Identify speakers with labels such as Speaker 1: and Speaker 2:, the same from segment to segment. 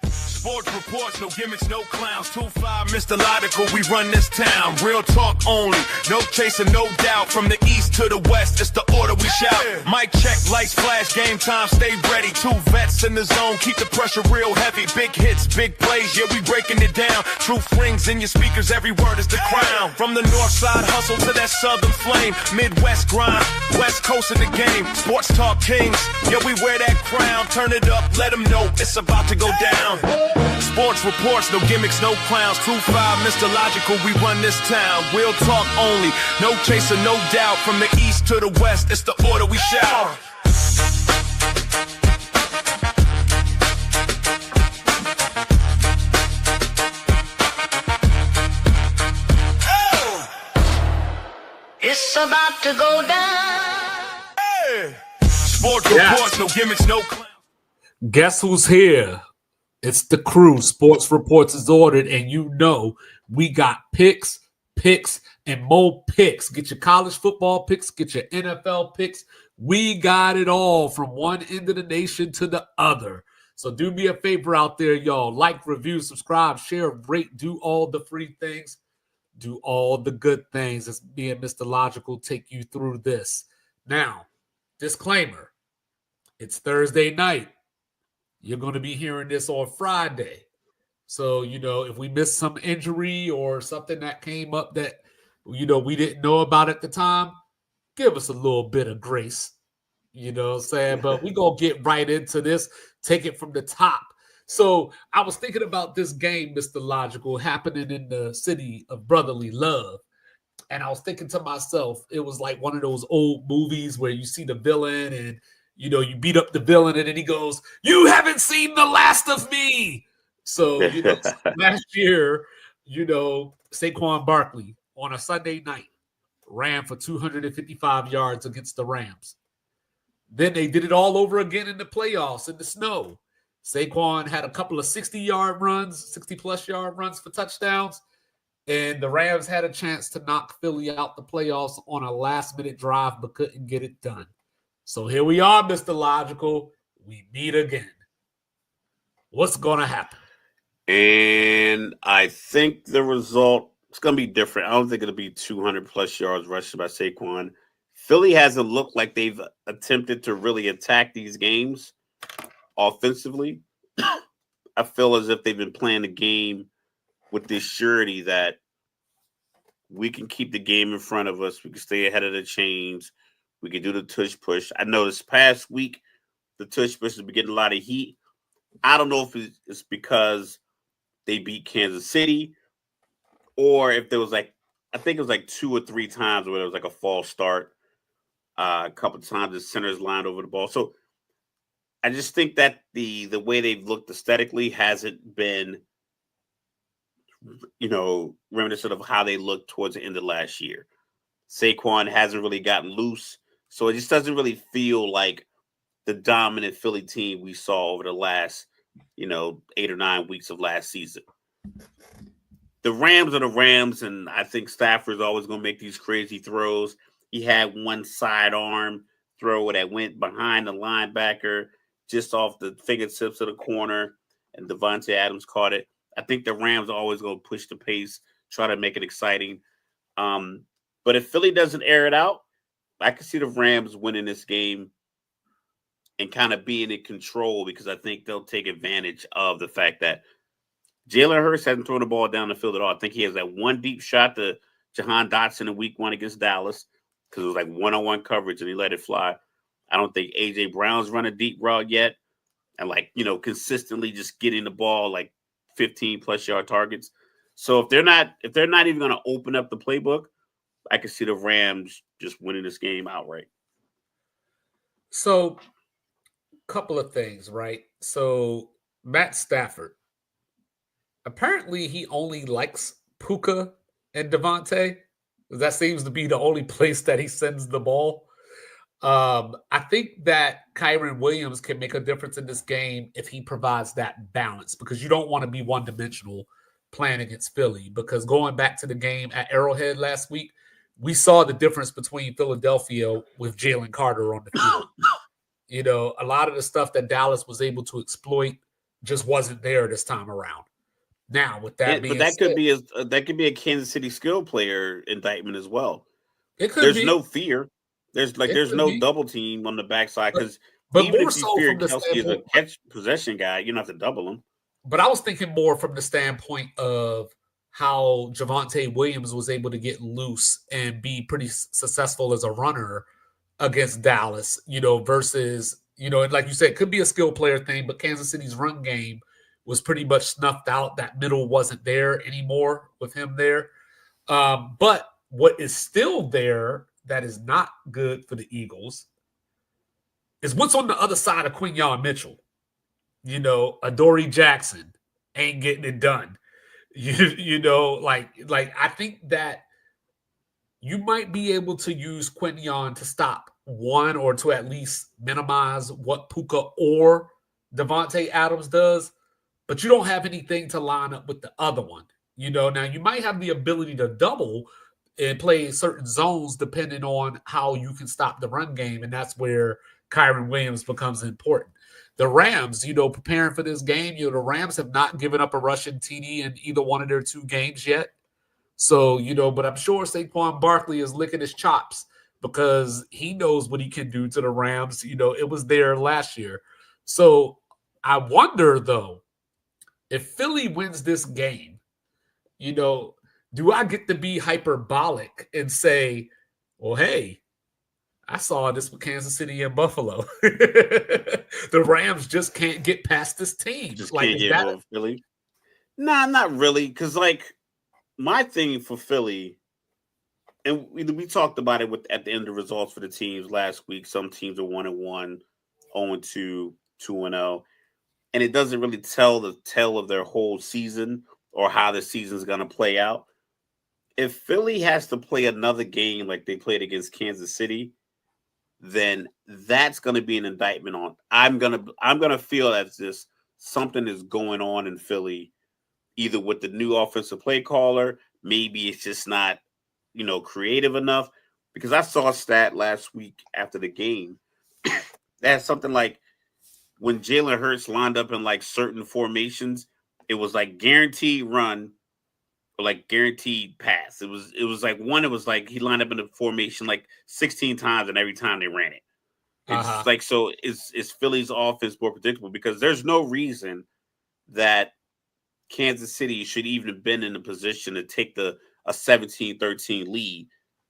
Speaker 1: Sports reports, no gimmicks, no clowns. 2-5, Mr. Logical, we run this town. Real talk only, no chaser, no doubt. From the east to the west, it's the order we shout. Mic check, lights flash, game time, stay ready. 2 vets in the zone, keep the pressure real heavy. Big hits, big plays, yeah, we breaking it down. Truth rings in your speakers, every word is the crown. From the north side hustle to that southern flame. Midwest grind, west coast of the game. Sports talk kings, yeah, we wear that crown. Turn it up, let them know it's about to go down. Sports reports, no gimmicks, no clowns. 2-5, Mr. Logical, we run this town. Real talk only, no chaser, no doubt. From the east to the west, it's the order we shout.
Speaker 2: It's about to go down.
Speaker 1: Hey. Sports reports, no gimmicks, no clowns.
Speaker 3: Guess who's here? It's the crew. Sports Reports is ordered, and you know we got picks, and more picks. Get your college football picks, get your NFL picks. We got it all from one end of the nation to the other. So do me a favor out there, y'all. Like, review, subscribe, share, rate, do all the free things. Do all the good things. As me and Mr. Logical take you through this. Now, disclaimer. It's Thursday night. You're going to be hearing this on Friday. So, if we miss some injury or something that came up that, we didn't know about at the time, give us a little bit of grace. You know what I'm saying? But we're going to get right into this, take it from the top. So I was thinking about this game, Mr. Logical, happening in the city of brotherly love. And I was thinking to myself, it was like one of those old movies where you see the villain and, you beat up the villain and then he goes, "You haven't seen the last of me." So, last year, Saquon Barkley on a Sunday night ran for 255 yards against the Rams. Then they did it all over again in the playoffs in the snow. Saquon had a couple of 60-yard runs, 60-plus yard runs for touchdowns, and the Rams had a chance to knock Philly out the playoffs on a last-minute drive but couldn't get it done. So here we are, Mr. Logical. We meet again. What's going to happen?
Speaker 4: And I think the result is going to be different. I don't think it'll be 200-plus yards rushed by Saquon. Philly hasn't looked like they've attempted to really attack these games offensively. I feel as if they've been playing the game with this surety that we can keep the game in front of us. We can stay ahead of the chains. We can do the tush push. I know this past week, the tush push has been getting a lot of heat. I don't know if it's because they beat Kansas City or if there was I think it was 2 or 3 times where there was a false start. A couple of times the centers lined over the ball. So I just think that the way they've looked aesthetically hasn't been, reminiscent of how they looked towards the end of last year. Saquon hasn't really gotten loose. So it just doesn't really feel like the dominant Philly team we saw over the last, 8 or 9 weeks of last season. The Rams are the Rams, and I think Stafford's always going to make these crazy throws. He had one sidearm throw that went behind the linebacker, just off the fingertips of the corner, and Devontae Adams caught it. I think the Rams are always going to push the pace, try to make it exciting. But if Philly doesn't air it out, I can see the Rams winning this game and kind of being in control because I think they'll take advantage of the fact that Jalen Hurts hasn't thrown the ball down the field at all. I think he has that one deep shot to Jahan Dotson in week 1 against Dallas because it was one-on-one coverage and he let it fly. I don't think A.J. Brown's run a deep route yet and consistently just getting the ball 15-plus yard targets. So if they're not even going to open up the playbook, I can see the Rams just winning this game outright.
Speaker 3: So, couple of things, right? So, Matt Stafford, apparently he only likes Puka and Devontae. That seems to be the only place that he sends the ball. I think that Kyren Williams can make a difference in this game if he provides that balance because you don't want to be one-dimensional playing against Philly because going back to the game at Arrowhead last week, we saw the difference between Philadelphia with Jalen Carter on the field. A lot of the stuff that Dallas was able to exploit just wasn't there this time around. Now, with that
Speaker 4: But
Speaker 3: being
Speaker 4: that could
Speaker 3: said,
Speaker 4: be a Kansas City skill player indictment as well.
Speaker 3: it could
Speaker 4: There's
Speaker 3: be.
Speaker 4: no fear. There's
Speaker 3: It
Speaker 4: there's
Speaker 3: could
Speaker 4: no
Speaker 3: be.
Speaker 4: double team on the backside
Speaker 3: But,
Speaker 4: because
Speaker 3: but
Speaker 4: even
Speaker 3: more
Speaker 4: if you
Speaker 3: so
Speaker 4: fear
Speaker 3: from the
Speaker 4: Kelsey is a
Speaker 3: standpoint,
Speaker 4: catch possession guy, you don't have to double him.
Speaker 3: but I was thinking more from the standpoint of how Javonte Williams was able to get loose and be pretty successful as a runner against Dallas, versus, and like you said, it could be a skill player thing, but Kansas City's run game was pretty much snuffed out. That middle wasn't there anymore with him there. But what is still there that is not good for the Eagles is what's on the other side of Quinyon Mitchell. Adoree Jackson ain't getting it done. Like I think that you might be able to use Quinyon to stop one or to at least minimize what Puka or Devontae Adams does, but you don't have anything to line up with the other one. Now you might have the ability to double and play certain zones depending on how you can stop the run game, and that's where Kyron Williams becomes important. The Rams, preparing for this game, the Rams have not given up a rushing TD in either one of their two games yet. So, but I'm sure Saquon Barkley is licking his chops because he knows what he can do to the Rams. It was there last year. So I wonder, though, if Philly wins this game, do I get to be hyperbolic and say, well, hey, I saw this with Kansas City and Buffalo. The Rams just can't get past this team.
Speaker 4: Just
Speaker 3: like,
Speaker 4: can't get over Philly. Nah, not really. Because my thing for Philly, and we talked about it at the end of the results for the teams last week. Some teams are 1-1, 0-2, 2-0, and it doesn't really tell the tale of their whole season or how the season's going to play out. If Philly has to play another game like they played against Kansas City, then that's going to be an indictment on. I'm gonna feel as this something is going on in Philly, either with the new offensive play caller, maybe it's just not, creative enough. Because I saw a stat last week after the game that something like when Jalen Hurts lined up in like certain formations, it was like guaranteed run or like guaranteed pass. It was like one. It was like he lined up in the formation like 16 times, and every time they ran it. It's like, so is Philly's offense more predictable? Because there's no reason that Kansas City should even have been in a position to take a 17-13 lead,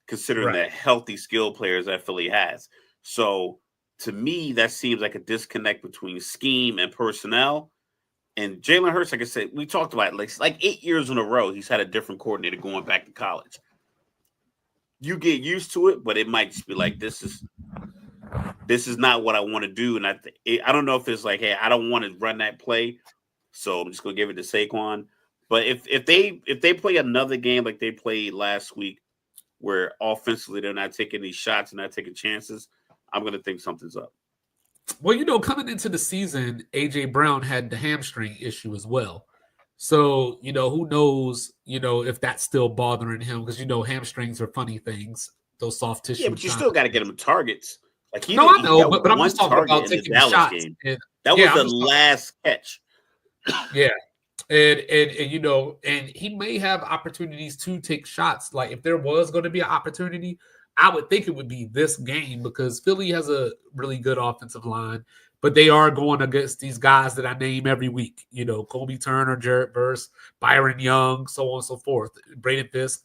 Speaker 4: considering the healthy skill players that Philly has. So to me, that seems like a disconnect between scheme and personnel. And Jalen Hurts, like I said, we talked about it, like 8 years in a row, he's had a different coordinator going back to college. You get used to it, but it might just be like, this is not what I want to do. And I don't know if it's like, hey, I don't want to run that play, so I'm just gonna give it to Saquon. But if they play another game like they played last week, where offensively they're not taking these shots and not taking chances, I'm gonna think something's up.
Speaker 3: Well, coming into the season, AJ Brown had the hamstring issue as well. So, who knows, if that's still bothering him, because hamstrings are funny things, those soft tissue.
Speaker 4: Yeah, but you still got to get him targets. Like
Speaker 3: I know, but I'm just talking about taking shots.
Speaker 4: Game. That was the last catch.
Speaker 3: Yeah. And and he may have opportunities to take shots. Like if there was going to be an opportunity, I would think it would be this game because Philly has a really good offensive line, but they are going against these guys that I name every week. Kobe Turner, Jared Verse, Byron Young, so on and so forth, Braden Fisk.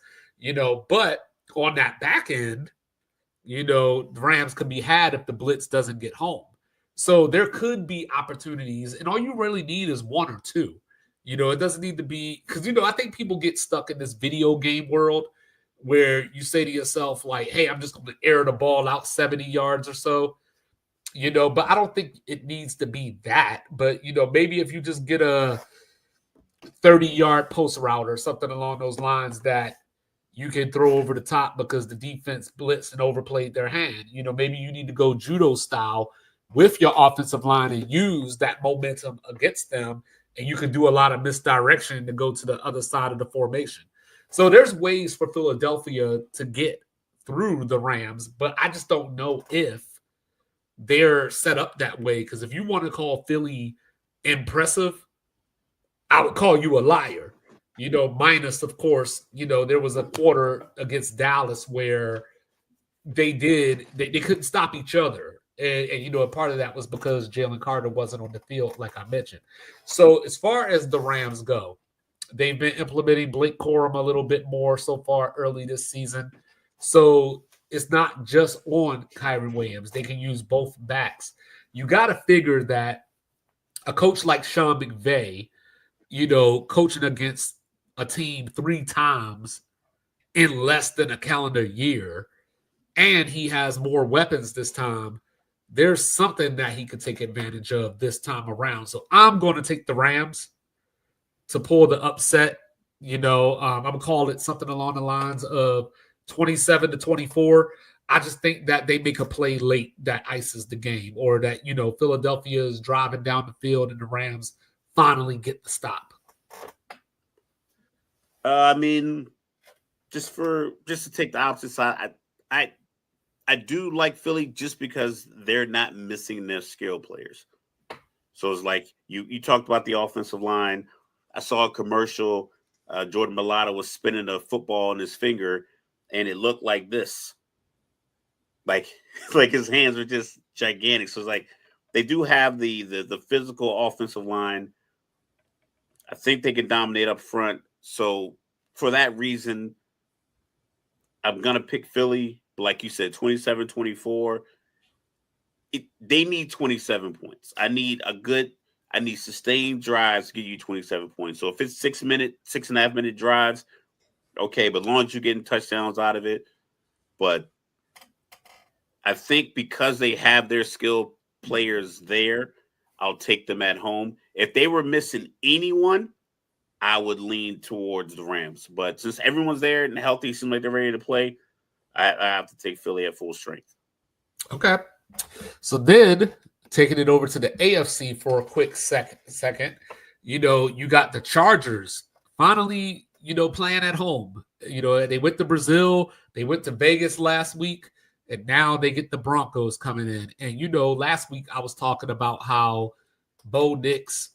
Speaker 3: But on that back end, the Rams could be had if the blitz doesn't get home. So there could be opportunities, and all you really need is one or two. It doesn't need to be because I think people get stuck in this video game world where you say to yourself, like, hey, I'm just going to air the ball out 70 yards or so, but I don't think it needs to be that. But, maybe if you just get a 30-yard post route or something along those lines that you can throw over the top because the defense blitzed and overplayed their hand. Maybe you need to go judo style with your offensive line and use that momentum against them, and you can do a lot of misdirection to go to the other side of the formation. So there's ways for Philadelphia to get through the Rams, but I just don't know if they're set up that way. Because if you want to call Philly impressive, I would call you a liar. Minus, of course, there was a quarter against Dallas where they couldn't stop each other. And a part of that was because Jalen Carter wasn't on the field, like I mentioned. So as far as the Rams go, they've been implementing Blake Corum a little bit more so far early this season. So it's not just on Kyron Williams. They can use both backs. You got to figure that a coach like Sean McVay, coaching against a team 3 times in less than a calendar year, and he has more weapons this time, there's something that he could take advantage of this time around. So I'm going to take the Rams to pull the upset. I'm going to call it something along the lines of 27-24. I just think that they make a play late that ices the game, or that, Philadelphia is driving down the field and the Rams finally get the stop.
Speaker 4: I mean, just to take the opposite side, I do like Philly just because they're not missing their skill players. So it's like you talked about the offensive line. I saw a commercial. Jordan Mailata was spinning a football on his finger, and it looked like this. Like his hands were just gigantic. So it's like they do have the physical offensive line. I think they can dominate up front. So for that reason, I'm going to pick Philly. Like you said, 27-24. They need 27 points. I need sustained drives to give you 27 points. So if it's 6.5 minute drives, okay, but as long as you're getting touchdowns out of it. But I think because they have their skill players there, I'll take them at home. If they were missing anyone, I would lean towards the Rams. But since everyone's there and healthy, seems like they're ready to play, I have to take Philly at full strength.
Speaker 3: Okay. So then, taking it over to the AFC for a quick second, you got the Chargers finally, playing at home. They went to Brazil, they went to Vegas last week, and now they get the Broncos coming in. And, last week I was talking about how Bo Nix,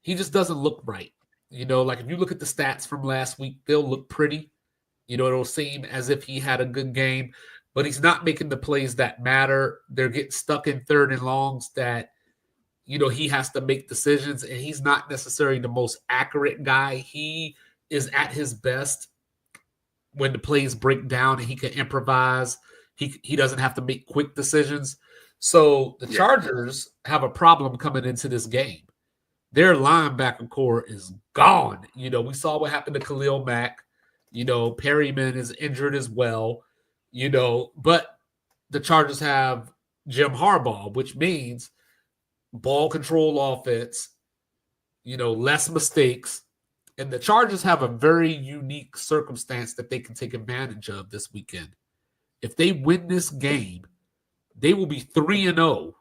Speaker 3: he just doesn't look right. Like if you look at the stats from last week, they'll look pretty. It'll seem as if he had a good game, but he's not making the plays that matter. They're getting stuck in 3rd and longs that, he has to make decisions, and he's not necessarily the most accurate guy. He is at his best when the plays break down and he can improvise. He doesn't have to make quick decisions. So the Chargers have a problem coming into this game. Their linebacker core is gone. We saw what happened to Khalil Mack. Perryman is injured as well, but the Chargers have Jim Harbaugh, which means ball control offense, less mistakes. And the Chargers have a very unique circumstance that they can take advantage of this weekend. If they win this game, they will be 3-0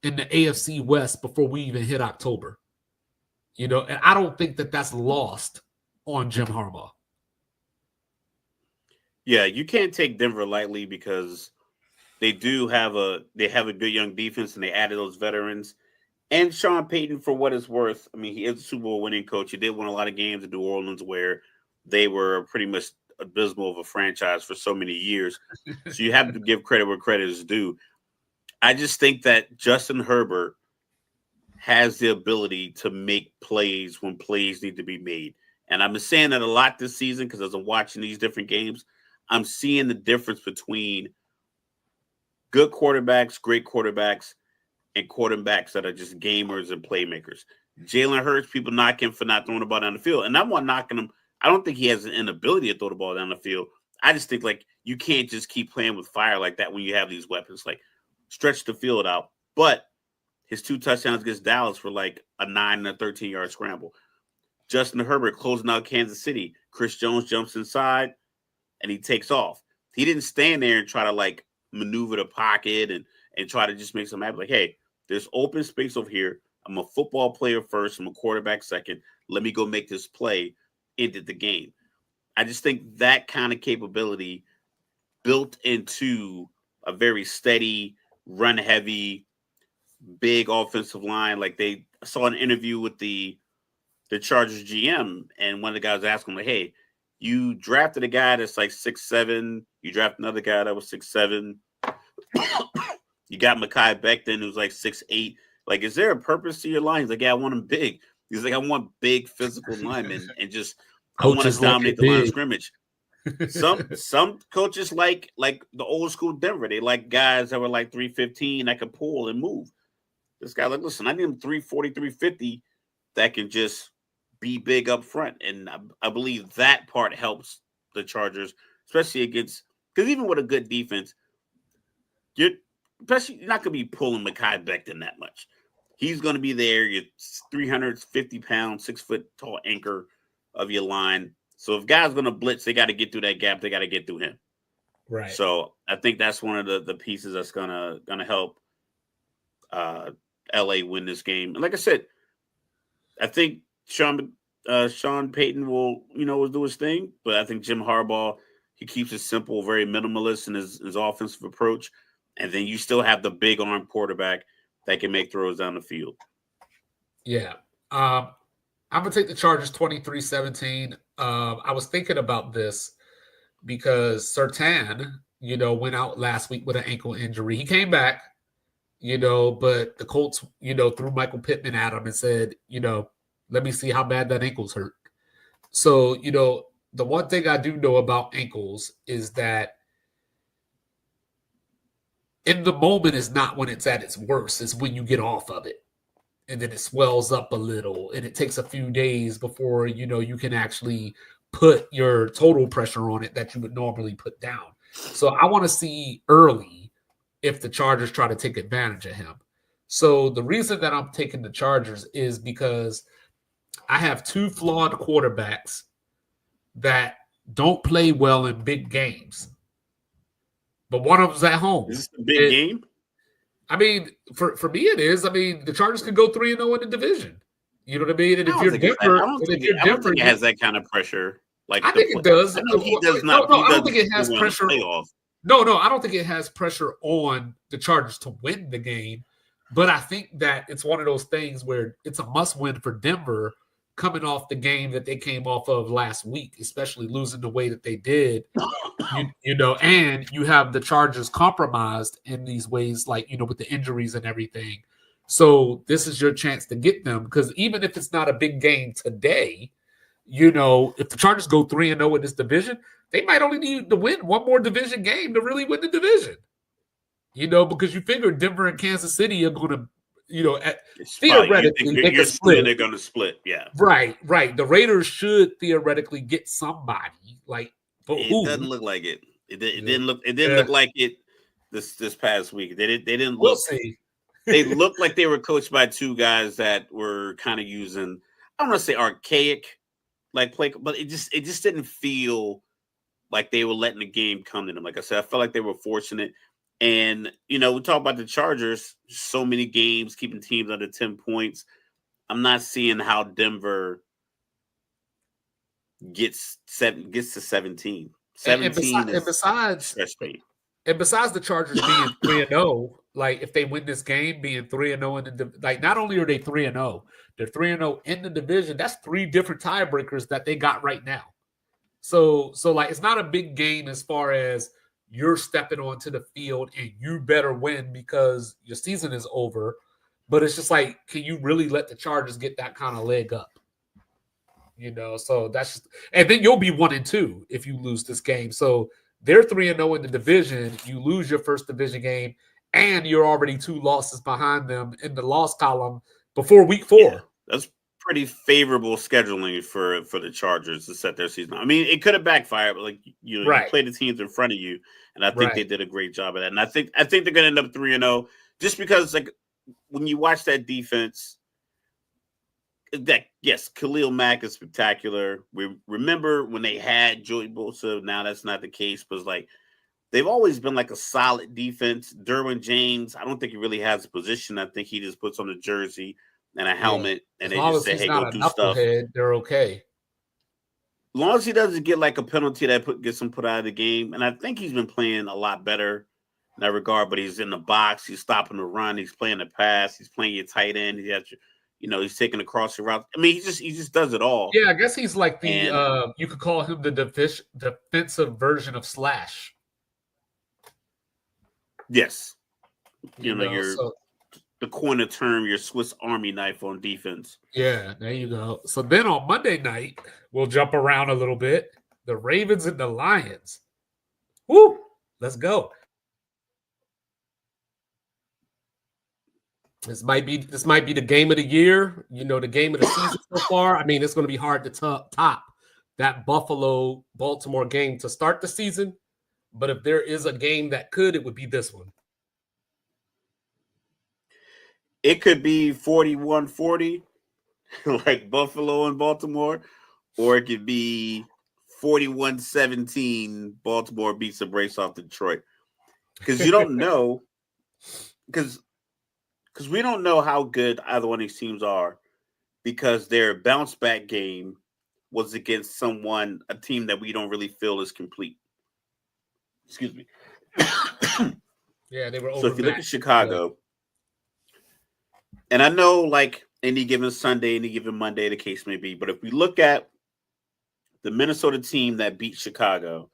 Speaker 3: in the AFC West before we even hit October. And I don't think that that's lost on Jim Harbaugh.
Speaker 4: Yeah, you can't take Denver lightly because they have a good young defense, and they added those veterans. And Sean Payton, for what it's worth, I mean, he is a Super Bowl winning coach. He did win a lot of games in New Orleans where they were pretty much abysmal of a franchise for so many years. So you have to give credit where credit is due. I just think that Justin Herbert has the ability to make plays when plays need to be made. And I've been saying that a lot this season because as I'm watching these different games, I'm seeing the difference between good quarterbacks, great quarterbacks, and quarterbacks that are just gamers and playmakers. Jalen Hurts, people knock him for not throwing the ball down the field. And I'm not knocking him. I don't think he has an inability to throw the ball down the field. I just think, you can't just keep playing with fire like that when you have these weapons. Stretch the field out. But his 2 touchdowns against Dallas were a 9 and a 13-yard scramble. Justin Herbert closing out Kansas City. Chris Jones jumps inside, and he takes off. He didn't stand there and try to, maneuver the pocket and try to just make something happen. Hey, there's open space over here. I'm a football player first. I'm a quarterback second. Let me go make this play. Ended the game. I just think that kind of capability built into a very steady, run-heavy, big offensive line. saw an interview with the Chargers GM, and one of the guys asked him, like, "Hey, you drafted a guy that's like 6'7". You drafted another guy that was 6'7". You got Mekhi Becton, who's like 6'8". Like, is there a purpose to your line?" He's like, "Yeah, I want him big." He's like, "I want big physical linemen, and just I want to
Speaker 3: Coaches like
Speaker 4: dominate
Speaker 3: it
Speaker 4: the line of
Speaker 3: big.
Speaker 4: scrimmage." Some coaches like the old school Denver. They like guys that were like 315 that could pull and move. This guy, like, listen, I need him 340, 350 that can just be big up front. And I believe that part helps the Chargers, especially against, because even with a good defense, you're not going to be pulling Mekhi Becton that much. He's going to be there. You're 350 pounds, 6 foot tall anchor of your line. So if guys going to blitz, they got to get through that gap. They got to get through him.
Speaker 3: Right.
Speaker 4: So I think that's one of the pieces that's gonna help LA win this game. And like I said, I think Sean Payton will do his thing, but I think Jim Harbaugh, he keeps it simple, very minimalist in his offensive approach, and then you still have the big arm quarterback that can make throws down the field.
Speaker 3: Yeah. I'm gonna take the Chargers 23-17. I was thinking about this because Surtain, went out last week with an ankle injury. He came back, but the Colts, threw Michael Pittman at him and said, let me see how bad that ankle's hurt. So, the one thing I do know about ankles is that in the moment is not when it's at its worst. It's when you get off of it. And then it swells up a little, and it takes a few days before, you can actually put your total pressure on it that you would normally put down. So I want to see early if the Chargers try to take advantage of him. So the reason that I'm taking the Chargers is because I have two flawed quarterbacks that don't play well in big games. But one of them's at home.
Speaker 4: Is this a big game?
Speaker 3: I mean, for me, it is. I mean, the Chargers could go 3-0 in the division. You know what I mean? And if you're Denver,
Speaker 4: I don't think it has that kind of pressure. Like,
Speaker 3: I think it does.
Speaker 4: I know he does not.
Speaker 3: No, I don't think it has pressure.
Speaker 4: No,
Speaker 3: I don't think it has pressure on the Chargers to win the game. But I think that it's one of those things where it's a must-win for Denver coming off the game that they came off of last week, especially losing the way that they did. And you have the Chargers compromised in these ways, like, with the injuries and everything. So this is your chance to get them, because even if it's not a big game today, if the Chargers go 3-0 in this division, they might only need to win one more division game to really win the division. Because you figure Denver and Kansas City are going to, theoretically,
Speaker 4: you're split. They're going to split. Yeah.
Speaker 3: Right. The Raiders should theoretically get somebody, like, but
Speaker 4: it doesn't look like it. It didn't look like it this past week. They didn't look.
Speaker 3: We'll see.
Speaker 4: They looked like they were coached by two guys that were kind of using, I don't want to say archaic, like, play, but it just didn't feel like they were letting the game come to them. Like I said, I felt like they were fortunate. And, we talk about the Chargers, so many games, keeping teams under 10 points. I'm not seeing how Denver gets to 17. 17
Speaker 3: and besides the Chargers being 3-0, like, if they win this game, being 3-0 in the, like, not only are they 3-0, they're 3-0 in the division. That's three different tiebreakers that they got right now. So like, it's not a big game as far as you're stepping onto the field and you better win because your season is over. But it's just like, can you really let the Chargers get that kind of leg up? So that's just, and then you'll be 1-2 if you lose this game. So they're 3-0 in the division. You lose your first division game, and you're already 2 losses behind them in the loss column before week 4.
Speaker 4: Yeah, that's pretty favorable scheduling for the Chargers to set their season. I mean, it could have backfired, but you play the teams in front of you, and I think they did a great job of that. And I think they're going to end up 3-0 just because, like, when you watch that defense, yes, Khalil Mack is spectacular. We remember when they had Joey Bosa. Now that's not the case, but it's like they've always been like a solid defense. Derwin James, I don't think he really has a position. I think he just puts on a jersey and a helmet, and they just say, "Hey, go do stuff."
Speaker 3: They're okay.
Speaker 4: As long as he doesn't get like a penalty that gets him put out of the game, and I think he's been playing a lot better in that regard. But he's in the box, he's stopping the run, he's playing the pass, he's playing your tight end, he has He's taking the crossing route. I mean, he just does it all.
Speaker 3: Yeah, I guess he's like the
Speaker 4: And
Speaker 3: you could call him the defensive version of Slash.
Speaker 4: yes,
Speaker 3: So
Speaker 4: the corner term, your Swiss Army knife on defense.
Speaker 3: yeah, there you go. So then on Monday night, we'll jump around a little bit. The Ravens and the Lions. Woo! Let's go. This might be the game of the year. The game of the season so far. I mean, it's going to be hard to top that Buffalo-Baltimore game to start the season. But if there is a game that could, it would be this one.
Speaker 4: It could be 41-40, like Buffalo and Baltimore, or it could be 41-17, Baltimore beats the brace off Detroit. Because you don't know, because we don't know how good either one of these teams are, because their bounce back game was against a team that we don't really feel is complete. Excuse me.
Speaker 3: Yeah, they were overmatched.
Speaker 4: So if you look at Chicago, and I know like any given Sunday, any given Monday, the case may be, but if we look at the Minnesota team that beat Chicago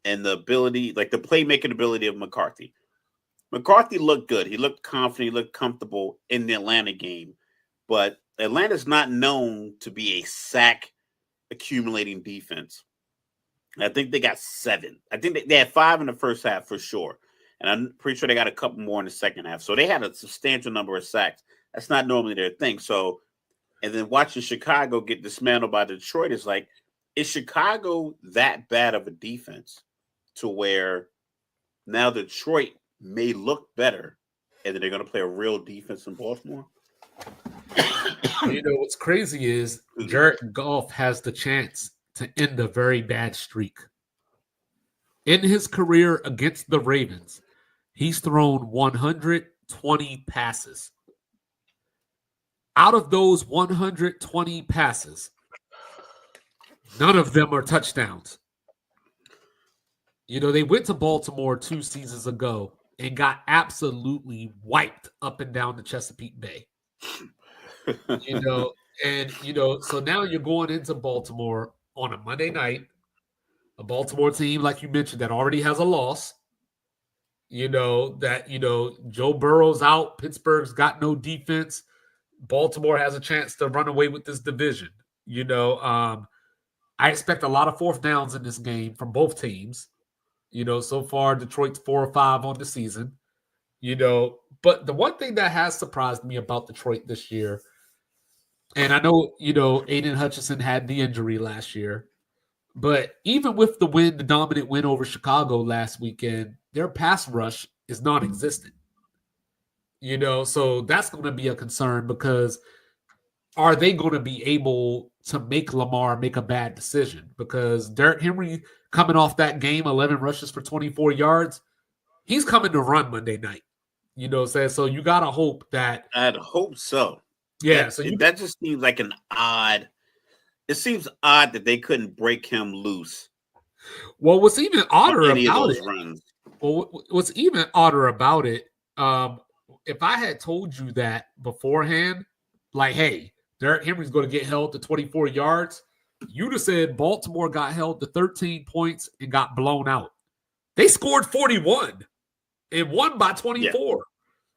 Speaker 4: and the ability, like the playmaking ability of McCarthy looked good. He looked confident. He looked comfortable in the Atlanta game. But Atlanta's not known to be a sack accumulating defense. I think they got 7. I think they had 5 in the first half for sure. And I'm pretty sure they got a couple more in the second half. So they had a substantial number of sacks. That's not normally their thing. So, and then watching Chicago get dismantled by Detroit is like, is Chicago that bad of a defense to where now Detroit may look better and then they're going to play a real defense in Baltimore?
Speaker 3: What's crazy is Jared Goff has the chance to end a very bad streak. In his career against the Ravens, he's thrown 120 passes. Out of those 120 passes, none of them are touchdowns. They went to Baltimore 2 seasons ago and got absolutely wiped up and down the Chesapeake Bay. So now you're going into Baltimore on a Monday night, a Baltimore team, like you mentioned, that already has a loss. Joe Burrow's out. Pittsburgh's got no defense. Baltimore has a chance to run away with this division. I expect a lot of fourth downs in this game from both teams. So far Detroit's 4 or 5 on the season. But the one thing that has surprised me about Detroit this year, and I know, Aiden Hutchinson had the injury last year, but even with the dominant win over Chicago last weekend, their pass rush is non-existent. So that's going to be a concern, because are they going to be able to make Lamar make a bad decision? Because Derrick Henry, coming off that game, 11 rushes for 24 yards, he's coming to run Monday night. So you got to hope that.
Speaker 4: I'd hope so.
Speaker 3: Yeah.
Speaker 4: That just seems like it seems odd that they couldn't break him loose.
Speaker 3: Well, what's even odder about it, if I had told you that beforehand, like, hey, Derrick Henry's going to get held to 24 yards, you'd have said Baltimore got held to 13 points and got blown out. They scored 41 and won by 24. Yeah.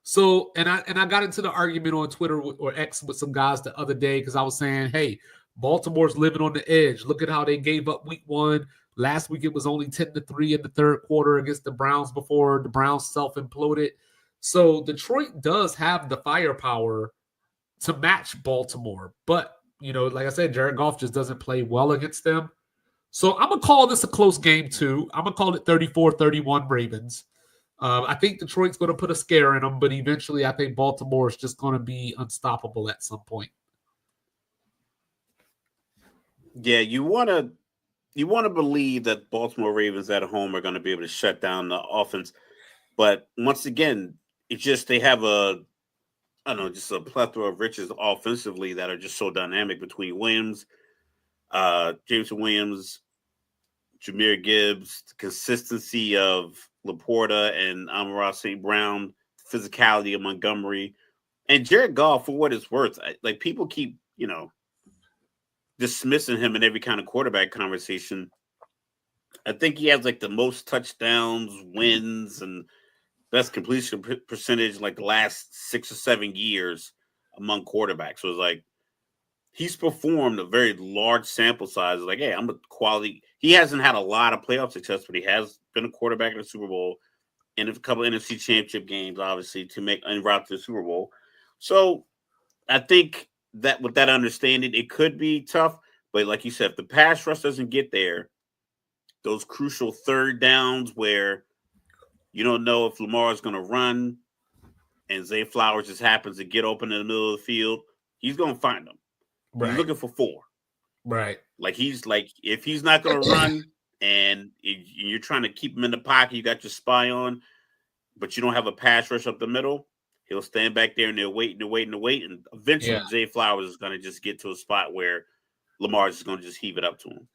Speaker 3: So, and I got into the argument on Twitter or X with some guys the other day, because I was saying, hey, Baltimore's living on the edge. Look at how they gave up week 1. Last week it was only 10-3 in the third quarter against the Browns before the Browns self-imploded. So Detroit does have the firepower to match Baltimore. But, like I said, Jared Goff just doesn't play well against them. So I'm going to call this a close game too. I'm going to call it 34-31 Ravens. I think Detroit's going to put a scare in them, but eventually I think Baltimore is just going to be unstoppable at some point.
Speaker 4: Yeah, you want to believe that Baltimore Ravens at home are going to be able to shut down the offense. But once again, it's just they have just a plethora of riches offensively that are just so dynamic between Williams, Jameson Williams, Jahmyr Gibbs, the consistency of Laporta and Amon-Ra St. Brown, physicality of Montgomery, And Jared Goff, for what it's worth, like people keep, dismissing him in every kind of quarterback conversation. I think he has like the most touchdowns, wins, and best completion percentage like the last 6 or 7 years among quarterbacks. So it's like he's performed a very large sample size. Like, hey, I'm a quality. He hasn't had a lot of playoff success, but he has been a quarterback in the Super Bowl and a couple of NFC Championship games, obviously, to make en route to the Super Bowl. So I think that with that understanding, it could be tough. But like you said, if the pass rush doesn't get there, those crucial third downs where you don't know if Lamar is going to run and Zay Flowers just happens to get open in the middle of the field, he's going to find them. Right. He's looking for 4.
Speaker 3: Right.
Speaker 4: Like he's like, if he's not going to run and you're trying to keep him in the pocket, you got your spy on, but you don't have a pass rush up the middle, he'll stand back there and they'll wait. And eventually Zay Flowers is going to just get to a spot where Lamar is going to just heave it up to him.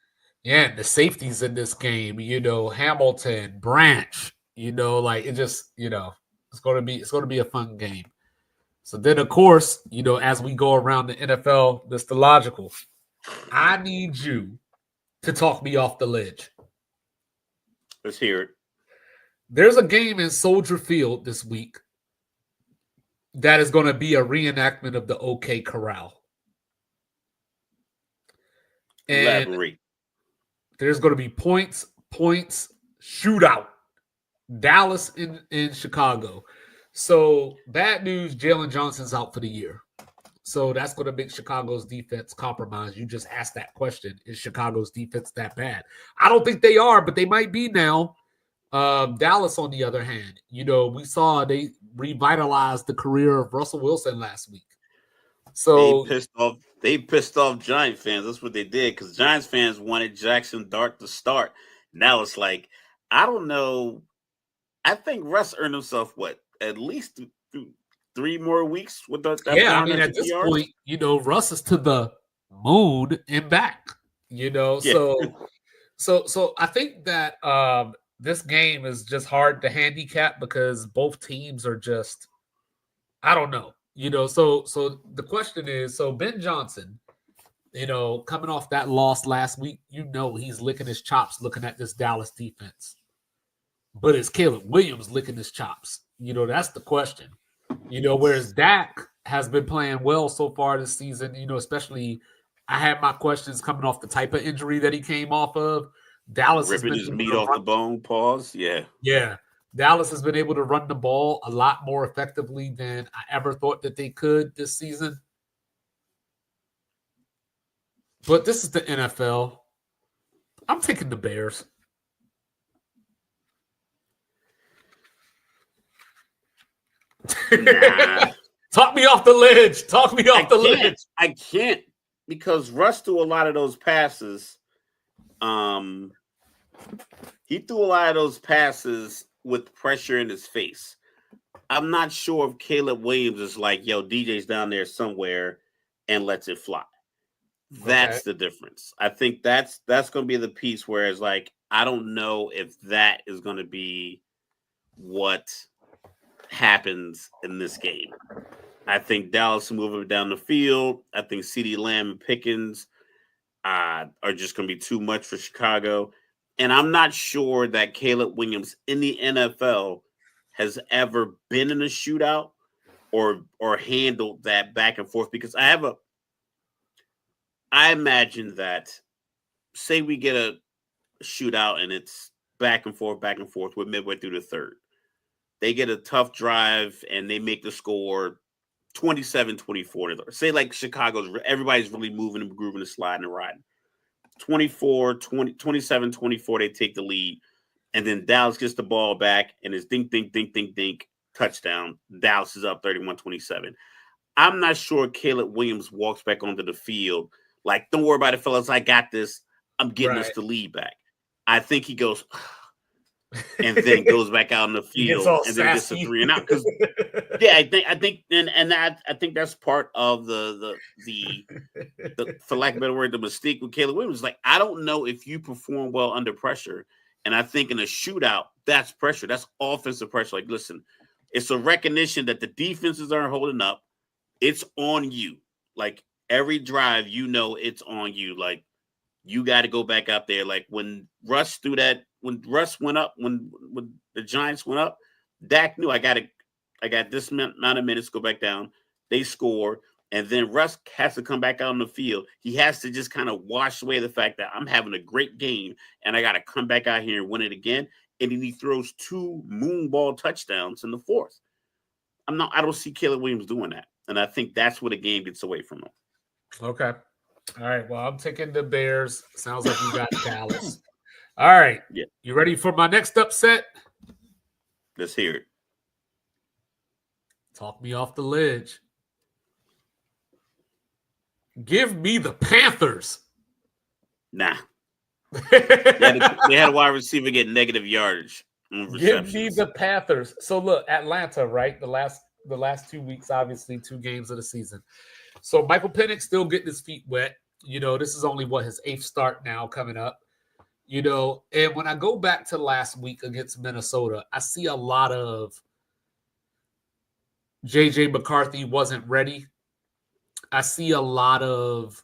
Speaker 3: Yeah, and the safeties in this game, Hamilton, Branch, like it just, it's going to be a fun game. So then, of course, as we go around the NFL, that's the logical. I need you to talk me off the ledge.
Speaker 4: Let's hear it.
Speaker 3: There's a game in Soldier Field this week that is going to be a reenactment of the OK Corral. And
Speaker 4: elaborate.
Speaker 3: There's going to be points, shootout. Dallas in Chicago. So bad news, Jalen Johnson's out for the year. So that's going to make Chicago's defense compromise. You just asked that question. Is Chicago's defense that bad? I don't think they are, but they might be now. Dallas, on the other hand, we saw they revitalized the career of Russell Wilson last week. So
Speaker 4: they pissed off Giant fans. That's what they did, because Giants fans wanted Jackson Dart to start. Now it's like, I don't know. I think Russ earned himself at least 3 more weeks with that.
Speaker 3: At this point, Russ is to the moon and back. So I think that this game is just hard to handicap because both teams are just, I don't know. So the question is, so Ben Johnson, coming off that loss last week, he's licking his chops looking at this Dallas defense. But it's Caleb Williams licking his chops. That's the question. Whereas Dak has been playing well so far this season, especially I had my questions coming off the type of injury that he came off of. Dallas
Speaker 4: ripping his meat off the bone, pause.
Speaker 3: Yeah. Dallas has been able to run the ball a lot more effectively than I ever thought that they could this season. But this is the NFL. I'm taking the Bears.
Speaker 4: Nah.
Speaker 3: Talk me off the ledge. Ledge.
Speaker 4: I can't, because Russ threw a lot of those passes. He threw a lot of those passes with pressure in his face. I'm not sure if Caleb Williams is like, yo, DJ's down there somewhere and lets it fly. That's the difference. I think that's going to be the piece where it's like, I don't know if that is going to be what happens in this game. I think Dallas will move it down the field. I think CeeDee Lamb and Pickens are just going to be too much for Chicago. And I'm not sure that Caleb Williams in the NFL has ever been in a shootout or handled that back and forth, because I imagine that, say we get a shootout and it's back and forth, we're midway through the third. They get a tough drive and they make the score 27-24. Say like Chicago's, everybody's really moving and grooving and sliding and riding. 27-24, they take the lead. And then Dallas gets the ball back and it's dink, touchdown. Dallas is up 31-27. I'm not sure Caleb Williams walks back onto the field like, don't worry about it, fellas. I got this. I'm getting us the lead back. I think he goes and then goes back out in the field and then gets a 3 and out. Because I think that's part of the for lack of a better word, the mistake with Caleb Williams. Like, I don't know if you perform well under pressure. And I think in a shootout, that's pressure. That's offensive pressure. Like, listen, it's a recognition that the defenses aren't holding up. it's on you. Like every drive, it's on you. Like you got to go back out there. Like when Russ went up, when the Giants went up, Dak knew I got this amount of minutes, go back down. They score. And then Russ has to come back out on the field. He has to just kind of wash away the fact that I'm having a great game and I got to come back out here and win it again. And then he throws 2 moonball touchdowns in the fourth. I don't see Caleb Williams doing that. And I think that's where the game gets away from him.
Speaker 3: Okay. All right. Well, I'm taking the Bears. Sounds like you got Dallas. All right.
Speaker 4: Yeah.
Speaker 3: You ready for my next upset?
Speaker 4: Let's hear it.
Speaker 3: Talk me off the ledge. Give me the Panthers.
Speaker 4: Nah. They had a wide receiver get negative yardage.
Speaker 3: Give me the Panthers. So look, Atlanta, right? The last 2 weeks, obviously 2 games of the season. So Michael Penix still getting his feet wet. This is only his 8th start now coming up. And when I go back to last week against Minnesota, I see a lot of JJ McCarthy wasn't ready. I see a lot of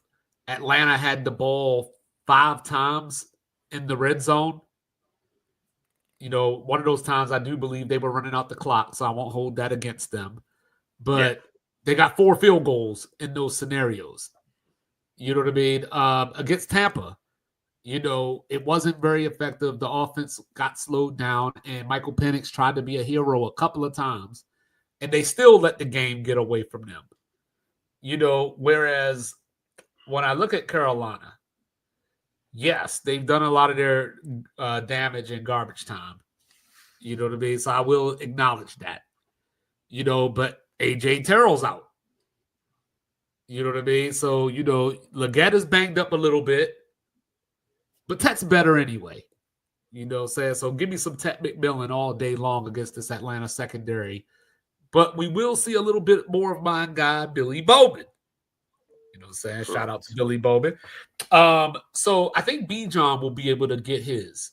Speaker 3: Atlanta had the ball 5 times in the red zone. One of those times I do believe they were running out the clock, so I won't hold that against them. But they got 4 field goals in those scenarios. You know what I mean? Against Tampa, it wasn't very effective. The offense got slowed down, and Michael Penix tried to be a hero a couple of times, and they still let the game get away from them. Whereas when I look at Carolina, yes, they've done a lot of their damage in garbage time. You know what I mean? So I will acknowledge that. But AJ Terrell's out. You know what I mean? So, Leggett is banged up a little bit, but that's better anyway. So give me some Ted McMillan all day long against this Atlanta secondary. But we will see a little bit more of my guy, Billy Bowman. Shout out to Billy Bowman. So I think Bijan will be able to get his.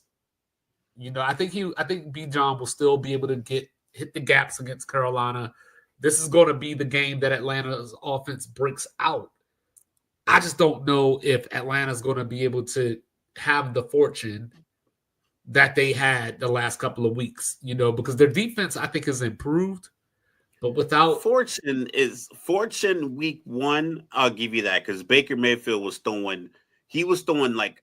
Speaker 3: I think Bijan will still be able to hit the gaps against Carolina. This is going to be the game that Atlanta's offense breaks out. I just don't know if Atlanta's going to be able to have the fortune that they had the last couple of weeks, because their defense, I think, has improved. But without
Speaker 4: fortune week 1, I'll give you that, because Baker Mayfield was throwing like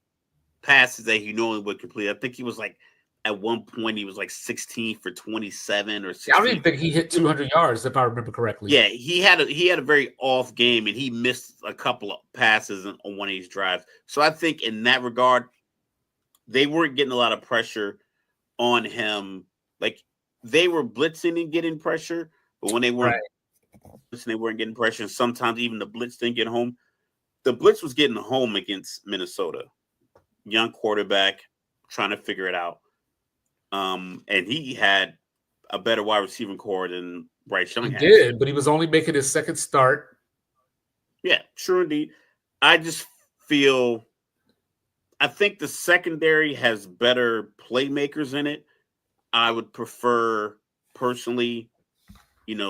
Speaker 4: passes that he normally would complete. I think he was like at one point he was like 16 for 27 or 16.
Speaker 3: I don't even think he hit 200 yards if I remember correctly.
Speaker 4: Yeah, he had a very off game, and he missed a couple of passes on one of these drives. So I think in that regard, they weren't getting a lot of pressure on him. Like they were blitzing and getting pressure. But when they weren't, they weren't getting pressure. And sometimes even the blitz didn't get home. The blitz was getting home against Minnesota. Young quarterback trying to figure it out. And he had a better wide receiving core than Bryce Young had.
Speaker 3: He did, but he was only making his 2nd start.
Speaker 4: Yeah, sure indeed. I just feel I think the secondary has better playmakers in it. I would prefer personally,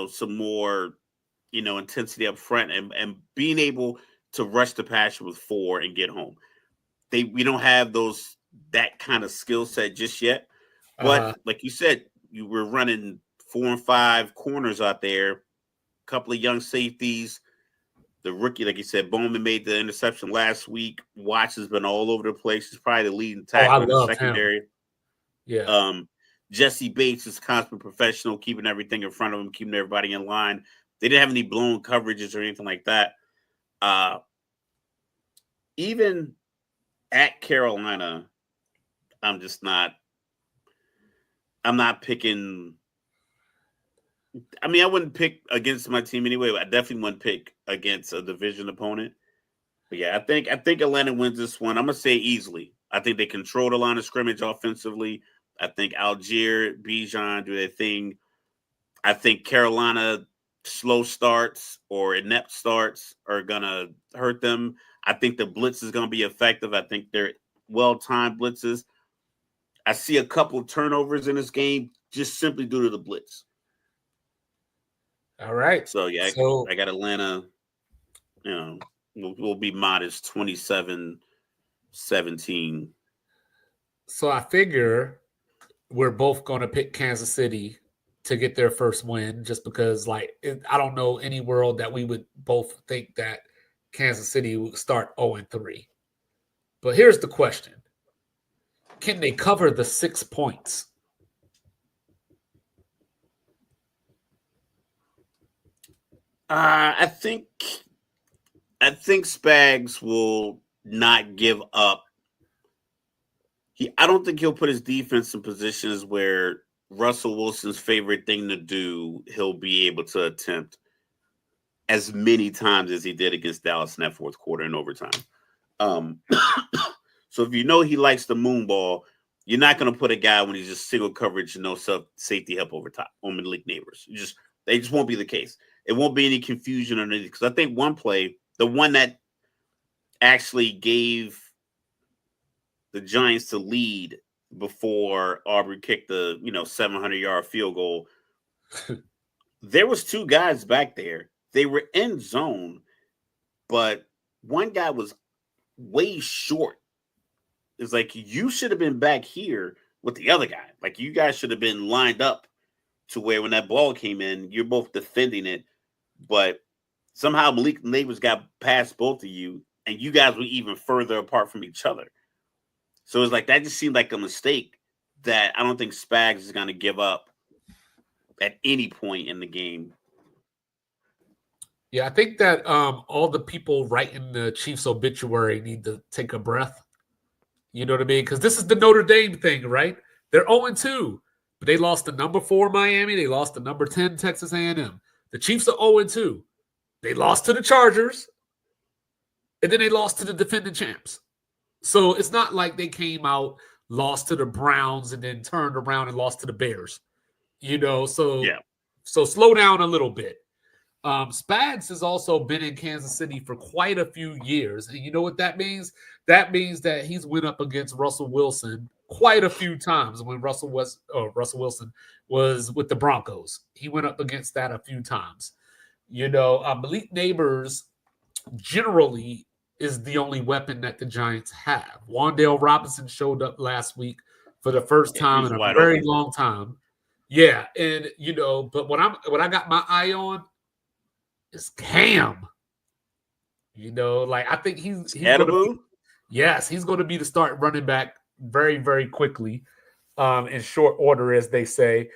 Speaker 4: some more, intensity up front and being able to rush the passer with 4 and get home. We don't have that kind of skill set just yet. But like you said, you were running 4 and 5 corners out there, a couple of young safeties. The rookie, like you said, Bowman made the interception last week. Watts has been all over the place. He's probably the leading tackler in the secondary.
Speaker 3: Him. Yeah.
Speaker 4: Jesse Bates is constant professional, keeping everything in front of him, keeping everybody in line. They didn't have any blown coverages or anything like that. Even at Carolina, I'm not picking. I mean, I wouldn't pick against my team anyway, but I definitely wouldn't pick against a division opponent. But yeah, I think Atlanta wins this one. I'm gonna say easily. I think they control the line of scrimmage offensively. I think Algier, Bijan do their thing. I think Carolina slow starts or inept starts are gonna hurt them. I think the blitz is gonna be effective. I think they're well-timed blitzes. I see a couple of turnovers in this game just simply due to the blitz.
Speaker 3: All right.
Speaker 4: So yeah,
Speaker 3: So
Speaker 4: I got Atlanta. You know, we'll be modest 27-17.
Speaker 3: so I figure we're both going to pick Kansas City to get their first win, just because, like, I don't know any world that we would both think that Kansas City would start 0-3. But here's the question: can they cover the 6 points?
Speaker 4: I think Spags will not give up. I don't think he'll put his defense in positions where Russell Wilson's favorite thing to do, he'll be able to attempt as many times as he did against Dallas in that fourth quarter in overtime. Um, so if you know he likes the moon ball, you're not going to put a guy when he's just single coverage and no safety help over top on Malik Neighbors. They just won't be the case. It won't be any confusion or anything. Because I think one play, the one that actually gave the Giants to lead before Auburn kicked the 700-yard field goal, there was two guys back there. They were in zone, but one guy was way short. It's like, you should have been back here with the other guy. Like, you guys should have been lined up to where when that ball came in, you're both defending it. But somehow Malik Neighbors got past both of you, and you guys were even further apart from each other. So it's like, that just seemed like a mistake that I don't think Spags is going to give up at any point in the game.
Speaker 3: Yeah, I think that all the people writing the Chiefs obituary need to take a breath. You know what I mean? Because this is the Notre Dame thing, right? They're 0-2, but they lost to number 4 Miami. They lost to number 10 Texas A&M. The Chiefs are 0-2. They lost to the Chargers, and then they lost to the defending champs. So it's not like they came out, lost to the Browns, and then turned around and lost to the Bears. So slow down a little bit. Spags has also been in Kansas City for quite a few years. And you know what that means? That means that he's went up against Russell Wilson quite a few times when Russell Wilson was with the Broncos. He went up against that a few times. Malik Neighbors generally is the only weapon that the Giants have. Wan'Dale Robinson showed up last week for the first time in a very long time. Yeah, and but what I got my eye on is Cam. I think he's going to be the start running back very, very quickly, in short order, as they say.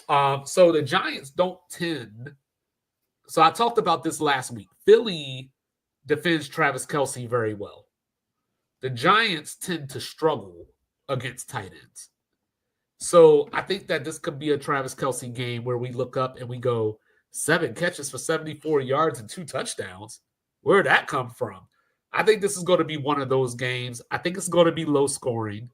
Speaker 3: So the Giants don't tend. So I talked about this last week. Philly defends Travis Kelce very well. The Giants tend to struggle against tight ends. So I think that this could be a Travis Kelce game where we look up and we go, 7 catches for 74 yards and 2 touchdowns. Where'd that come from? I think this is going to be one of those games. I think it's going to be low scoring,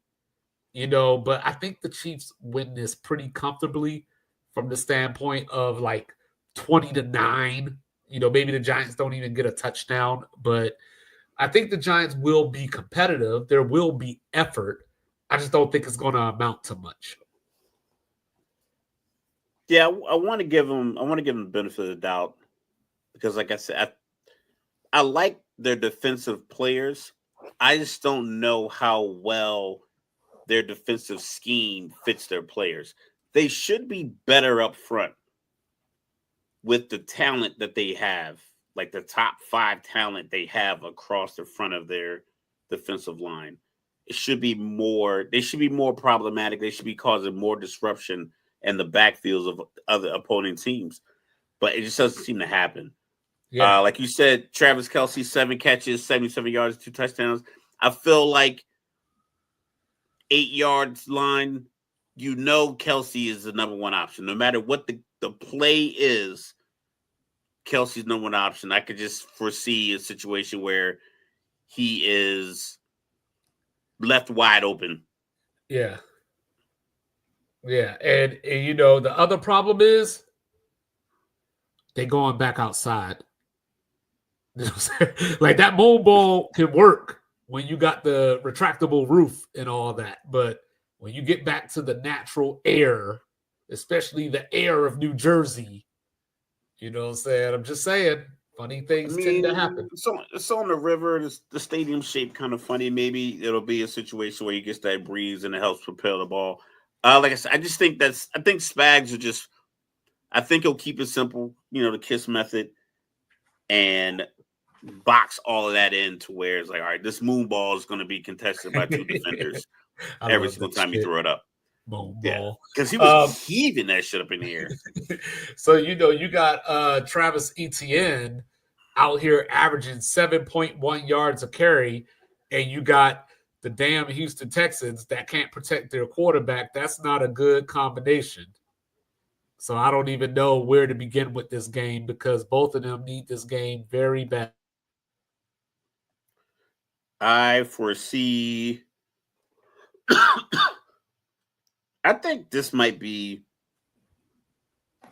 Speaker 3: but I think the Chiefs win this pretty comfortably from the standpoint of like 20-9. Maybe the Giants don't even get a touchdown, but I think the Giants will be competitive. There will be effort. I just don't think it's going to amount to much.
Speaker 4: Yeah, I want to give them the benefit of the doubt because, like I said, I like their defensive players. I just don't know how well their defensive scheme fits their players. They should be better up front with the talent that they have, like the top 5 talent they have across the front of their defensive line. It should be more. They should be more problematic. They should be causing more disruption in the backfields of other opponent teams, but it just doesn't seem to happen. Yeah. Like you said, Travis Kelce, 7 catches, 77 yards, 2 touchdowns. I feel like 8 yards line, Kelce is the number one option. No matter what the play is, Kelce's number one option. I could just foresee a situation where he is left wide open.
Speaker 3: Yeah. Yeah. And the other problem is they going back outside. Like that moon ball can work when you got the retractable roof and all that. But when you get back to the natural air, especially the air of New Jersey, You know what I'm saying? I'm just saying, funny
Speaker 4: I
Speaker 3: things tend to
Speaker 4: mean,
Speaker 3: happen.
Speaker 4: it's on the river. The stadium shape kind of funny. Maybe it'll be a situation where he gets that breeze and it helps propel the ball. Like I said, I think Spags are just. I think he'll keep it simple. The kiss method, and box all of that in to where it's like, all right, this moon ball is going to be contested by two defenders
Speaker 3: I
Speaker 4: every
Speaker 3: love
Speaker 4: single
Speaker 3: that
Speaker 4: time you
Speaker 3: shit.
Speaker 4: throw it up.
Speaker 3: Moon
Speaker 4: Yeah,
Speaker 3: ball.
Speaker 4: because he was heaving that shit up in the air.
Speaker 3: So you got Travis Etienne out here averaging 7.1 yards a carry, and you got the damn Houston Texans that can't protect their quarterback. That's not a good combination. So I don't even know where to begin with this game because both of them need this game very bad.
Speaker 4: I foresee. I think this might be. I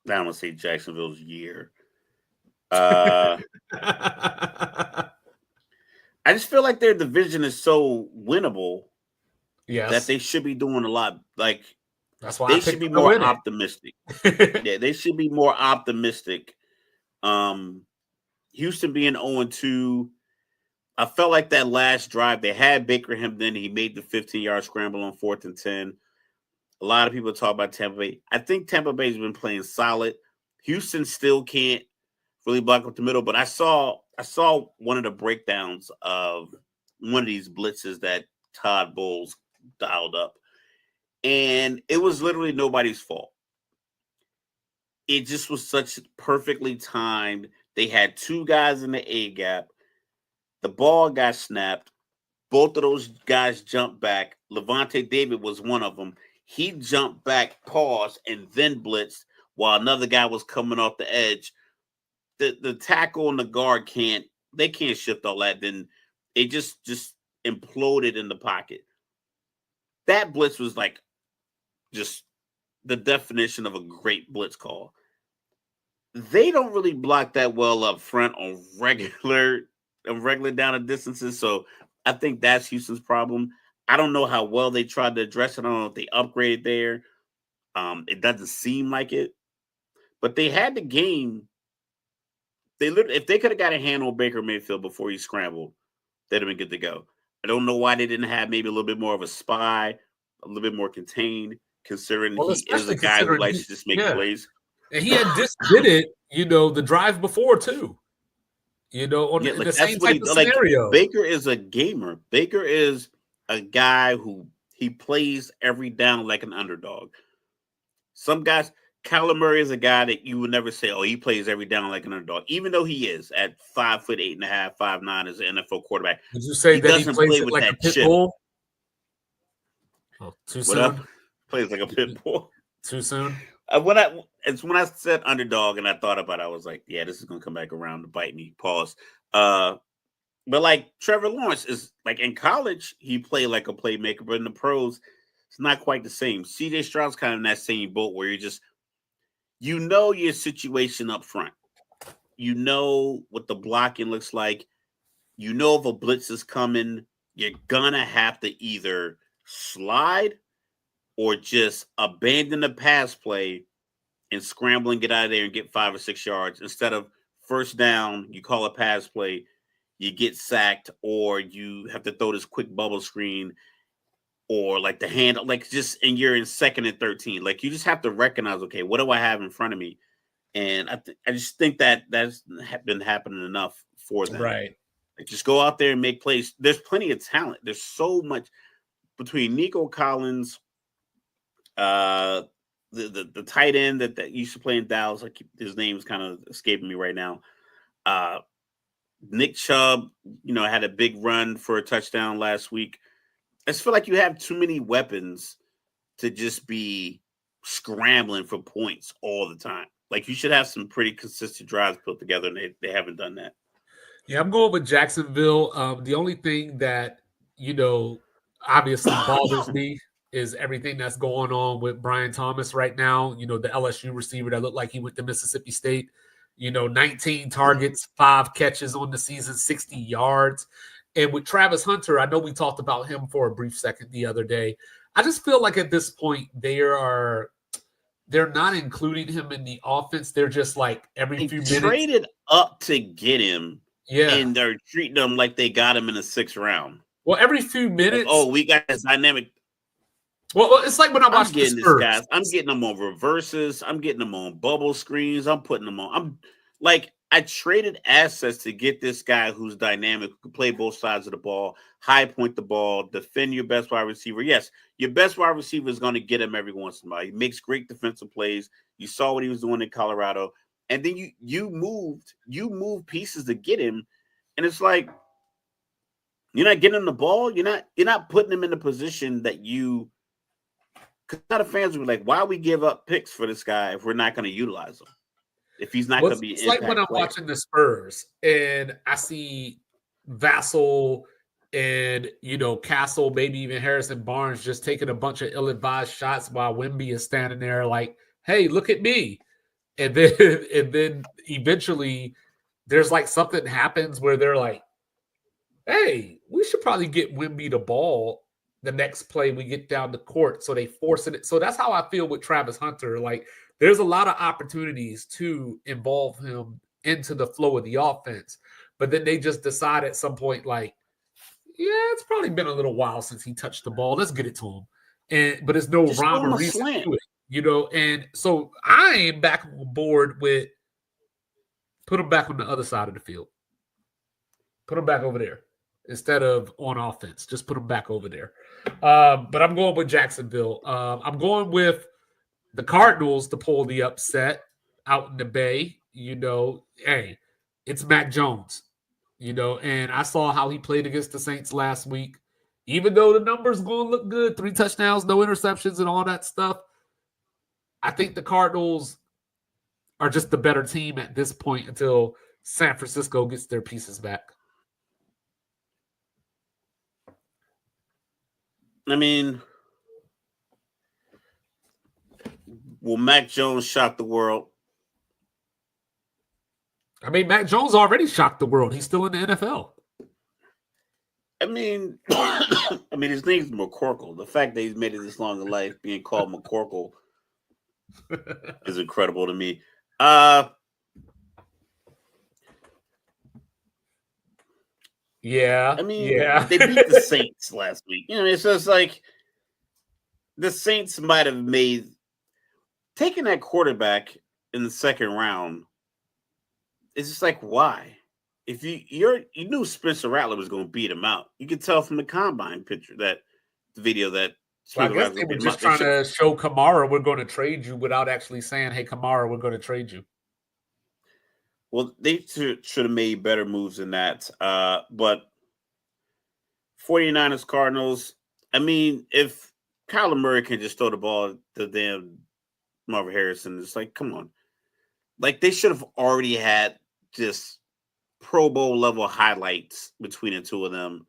Speaker 4: don't want to say Jacksonville's year. I just feel like their division is so winnable that
Speaker 3: Yes,
Speaker 4: they should be doing a lot. Like
Speaker 3: that's why I
Speaker 4: they should
Speaker 3: picked
Speaker 4: be
Speaker 3: them to
Speaker 4: more
Speaker 3: win
Speaker 4: optimistic.
Speaker 3: it.
Speaker 4: Yeah, they should be more optimistic. Houston being 0-2. I felt like that last drive, they had Baker him, then he made the 15-yard scramble on 4th and 10. A lot of people talk about Tampa Bay. I think Tampa Bay's been playing solid. Houston still can't really block up the middle, but I saw one of the breakdowns of one of these blitzes that Todd Bowles dialed up. And it was literally nobody's fault. It just was such perfectly timed. They had two guys in the A gap. The ball got snapped. Both of those guys jumped back. Levante David was one of them. He jumped back, paused, and then blitzed while another guy was coming off the edge. The tackle and the guard can't shift all that. Then it just imploded in the pocket. That blitz was like just the definition of a great blitz call. They don't really block that well up front on regular down and distances. So I think that's Houston's problem. I don't know how well they tried to address it. I don't know if they upgraded there. It doesn't seem like it, but they had the game. If they could have got a hand on Baker Mayfield before he scrambled, they'd have been good to go. I don't know why they didn't have maybe a little bit more of a spy, a little bit more contained, considering
Speaker 3: Well,
Speaker 4: he is a guy who likes to just make plays.
Speaker 3: And he had just did it, the drive before too. In the same type of scenario.
Speaker 4: Baker is a gamer. Baker is a guy who he plays every down like an underdog. Some guys, Kyler Murray is a guy that you would never say, oh, he plays every down like an underdog, even though he is at 5'8.5", 5'9" as an NFL quarterback.
Speaker 3: Would you say that he plays it like a pit bull? Oh, too soon.
Speaker 4: Plays like a pit bull.
Speaker 3: Too soon.
Speaker 4: When I said underdog and I thought about it, I was like, yeah, this is gonna come back around to bite me. Pause. But like Trevor Lawrence is like in college, he played like a playmaker, but in the pros, it's not quite the same. CJ Stroud's kind of in that same boat where you know your situation up front. You know what the blocking looks like. You know if a blitz is coming, you're gonna have to either slide or just abandon the pass play and scramble and get out of there and get 5 or 6 yards. Instead of first down, you call a pass play, you get sacked, or you have to throw this quick bubble screen, or like the hand, and you're in 2nd and 13. Like you just have to recognize, okay, what do I have in front of me? And I just think that that's been happening enough for them.
Speaker 3: Right.
Speaker 4: Like just go out there and make plays. There's plenty of talent. There's so much between Nico Collins, the tight end that used to play in Dallas. His name is kind of escaping me right now. Nick Chubb, had a big run for a touchdown last week. I just feel like you have too many weapons to just be scrambling for points all the time. Like you should have some pretty consistent drives put together, and they haven't done that.
Speaker 3: Yeah, I'm going with Jacksonville. The only thing that, obviously bothers me is everything that's going on with Brian Thomas right now. The LSU receiver that looked like he went to Mississippi State. 19 targets, 5 catches on the season, 60 yards. And with Travis Hunter, I know we talked about him for a brief second the other day. I just feel like at this point they're they're not including him in the offense. They're just like every
Speaker 4: They
Speaker 3: few minutes.
Speaker 4: traded up to get him,
Speaker 3: Yeah.
Speaker 4: and they're treating him like they got him in the 6th round.
Speaker 3: Well, every few minutes.
Speaker 4: Like, oh, we got this dynamic.
Speaker 3: Well, it's like when I watch
Speaker 4: I'm getting
Speaker 3: the Spurs.
Speaker 4: this guys. I'm getting them on reverses. I'm getting them on bubble screens. I'm putting them on. I'm like, I traded assets to get this guy who's dynamic, who can play both sides of the ball, high point the ball, defend your best wide receiver. Yes, your best wide receiver is going to get him every once in a while. He makes great defensive plays. You saw what he was doing in Colorado, and then you moved pieces to get him, and it's like you're not getting him the ball. You're not putting him in a position that you. Because a lot of fans will be like, why we give up picks for this guy if we're not going to utilize him? If he's not going to be
Speaker 3: it's like when I'm watching the Spurs and I see Vassell and, Castle, maybe even Harrison Barnes just taking a bunch of ill-advised shots while Wemby is standing there like, hey, look at me. And then eventually there's like something happens where they're like, hey, we should probably get Wemby the ball the next play we get down the court. So they force it. So that's how I feel with Travis Hunter. Like, there's a lot of opportunities to involve him into the flow of the offense. But then they just decide at some point, like, yeah, it's probably been a little while since he touched the ball. Let's get it to him. But it's no rhyme or reason to it, And so I am back on board with put him back on the other side of the field. Put him back over there instead of on offense. Just put him back over there. But I'm going with Jacksonville. I'm going with the Cardinals to pull the upset out in the Bay. Hey, it's Mac Jones. And I saw how he played against the Saints last week. Even though the numbers going to look good, 3 touchdowns, no interceptions, and all that stuff, I think the Cardinals are just the better team at this point until San Francisco gets their pieces back.
Speaker 4: I mean, will Mac Jones shock the world?
Speaker 3: I mean, Mac Jones already shocked the world. He's still in the NFL.
Speaker 4: I mean, his name's McCorkle. The fact that he's made it this long in life, being called McCorkle, is incredible to me.
Speaker 3: Yeah.
Speaker 4: I mean, they beat the Saints last week. It's just like the Saints might have taking that quarterback in the 2nd round. It's just like, why? If you knew Spencer Rattler was going to beat him out, you could tell from the combine picture the video that.
Speaker 3: Well, I guess they were just trying to show Kamara we're going to trade you without actually saying, hey, Kamara, we're going to trade you.
Speaker 4: Well, they should have made better moves than that. But 49ers, Cardinals, I mean, if Kyler Murray can just throw the ball to damn Marvin Harrison, it's like, come on. Like, they should have already had just Pro Bowl level highlights between the two of them.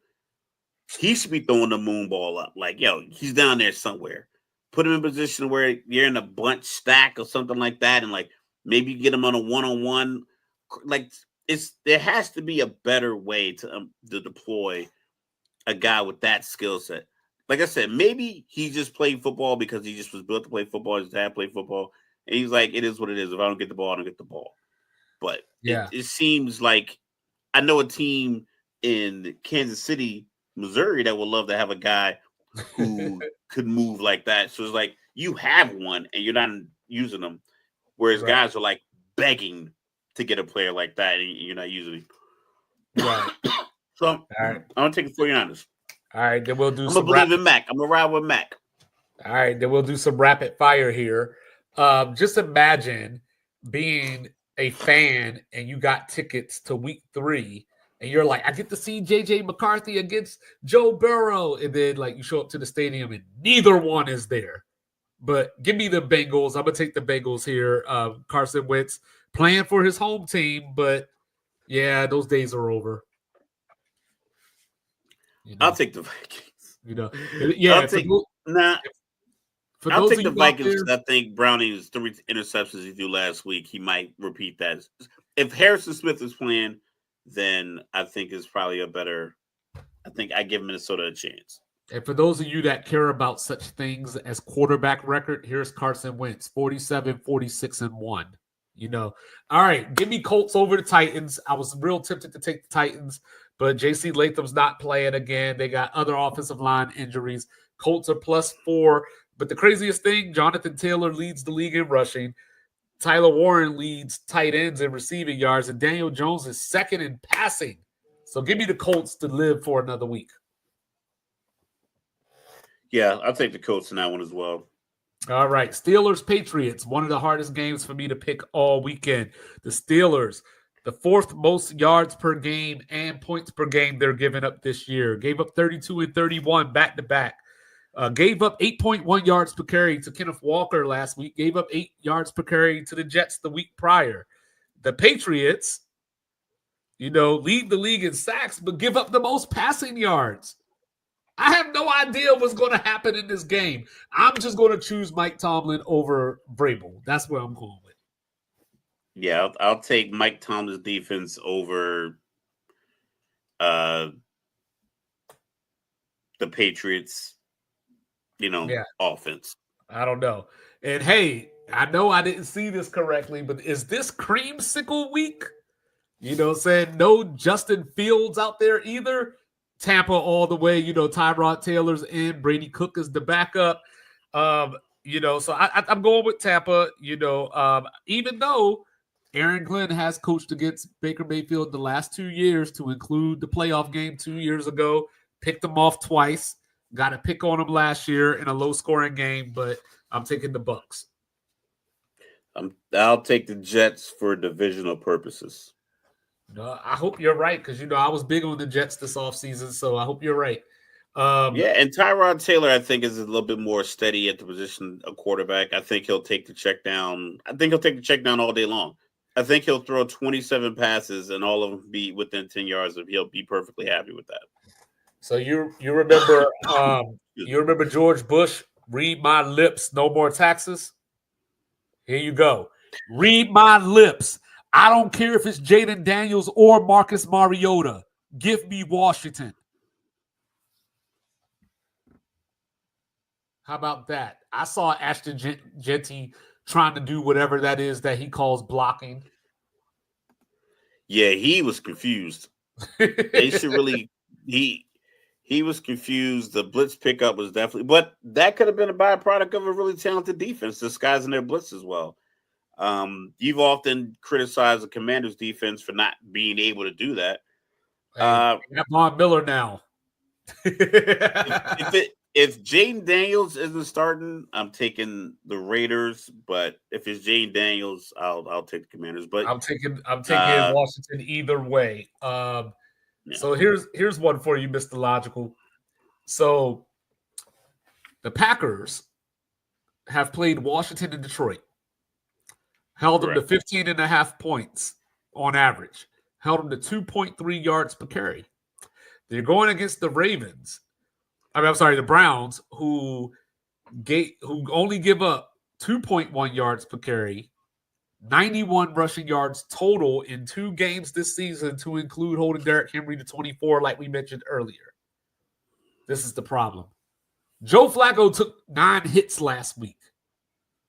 Speaker 4: He should be throwing the moon ball up. Like, yo, he's down there somewhere. Put him in a position where you're in a bunch stack or something like that, and like maybe you get him on a one-on-one. Like, there has to be a better way to deploy a guy with that skill set. Like I said, maybe he just played football because he just was built to play football. His dad played football. And he's like, it is what it is. If I don't get the ball, I don't get the ball. But it seems like I know a team in Kansas City, Missouri, that would love to have a guy who could move like that. So it's like you have one and you're not using them. Whereas guys are like begging to get a player like that and you're not using him.
Speaker 3: Right.
Speaker 4: So I'm going to take the 49ers.
Speaker 3: All right, then we'll do
Speaker 4: I'm going to believe in Mac. I'm going to ride with Mac.
Speaker 3: All right, then we'll do some rapid fire here. Just imagine being a fan and you got tickets to week 3 and you're like, I get to see JJ McCarthy against Joe Burrow. And then like you show up to the stadium and neither one is there. But give me the Bengals. I'm going to take the Bengals here. Carson Wentz playing for his home team, but yeah, those days are over.
Speaker 4: I'll take the Vikings.
Speaker 3: Yeah.
Speaker 4: I'll take the Vikings because I think Browning's 3 interceptions he threw last week, he might repeat that. If Harrison Smith is playing, then I think it's probably I think I give Minnesota a chance.
Speaker 3: And for those of you that care about such things as quarterback record, here's Carson Wentz, 47, 46, and 1. All right, give me Colts over the Titans. I was real tempted to take the Titans, but J.C. Latham's not playing again. They got other offensive line injuries. Colts are +4. But the craziest thing, Jonathan Taylor leads the league in rushing. Tyler Warren leads tight ends in receiving yards, and Daniel Jones is second in passing. So give me the Colts to live for another week.
Speaker 4: Yeah, I'll take the Colts in that one as well.
Speaker 3: All right, Steelers-Patriots, one of the hardest games for me to pick all weekend. The Steelers, the fourth most yards per game and points per game they're giving up this year. Gave up 32 and 31 back-to-back. Gave up 8.1 yards per carry to Kenneth Walker last week. Gave up 8 yards per carry to the Jets the week prior. The Patriots, lead the league in sacks, but give up the most passing yards. I have no idea what's going to happen in this game. I'm just going to choose Mike Tomlin over Vrabel. That's where I'm going with.
Speaker 4: Yeah, I'll take Mike Tomlin's defense over the Patriots, offense.
Speaker 3: I don't know. And hey, I know I didn't see this correctly, but is this creamsicle week? Saying no Justin Fields out there either. Tampa all the way, Tyrod Taylor's in, Brady Cook is the backup. So I'm going with Tampa, even though Aaron Glenn has coached against Baker Mayfield the last 2 years, to include the playoff game 2 years ago, picked him off twice, got a pick on him last year in a low-scoring game, but I'm taking the Bucs.
Speaker 4: I'll take the Jets for divisional purposes.
Speaker 3: No, I hope you're right, because I was big on the Jets this offseason, so I hope you're right.
Speaker 4: And Tyrod Taylor, I think, is a little bit more steady at the position of quarterback. I think he'll take the check down. I think he'll take the check down all day long. I think he'll throw 27 passes and all of them be within 10 yards, and he'll be perfectly happy with that.
Speaker 3: So you remember you remember George Bush, read my lips, no more taxes? Here you go. Read my lips. I don't care if it's Jaden Daniels or Marcus Mariota. Give me Washington. How about that? I saw Ashton Genty trying to do whatever that is that he calls blocking.
Speaker 4: Yeah, he was confused. They should really he was confused. The blitz pickup was definitely, but that could have been a byproduct of a really talented defense disguising their blitz as well. You've often criticized the Commanders' defense for not being able to do that.
Speaker 3: Hey, Von Miller now.
Speaker 4: If Jaden Daniels isn't starting, I'm taking the Raiders. But if it's Jaden Daniels, I'll take the Commanders. But
Speaker 3: I'm taking Washington either way.
Speaker 4: Yeah.
Speaker 3: So here's one for you, Mr. Logical. So the Packers have played Washington and Detroit. Held them to 15.5 points on average. Held them to 2.3 yards per carry. They're going against the Ravens. The Browns, who only give up 2.1 yards per carry, 91 rushing yards total in 2 games this season, to include holding Derrick Henry to 24, like we mentioned earlier. This is the problem. Joe Flacco took 9 hits last week.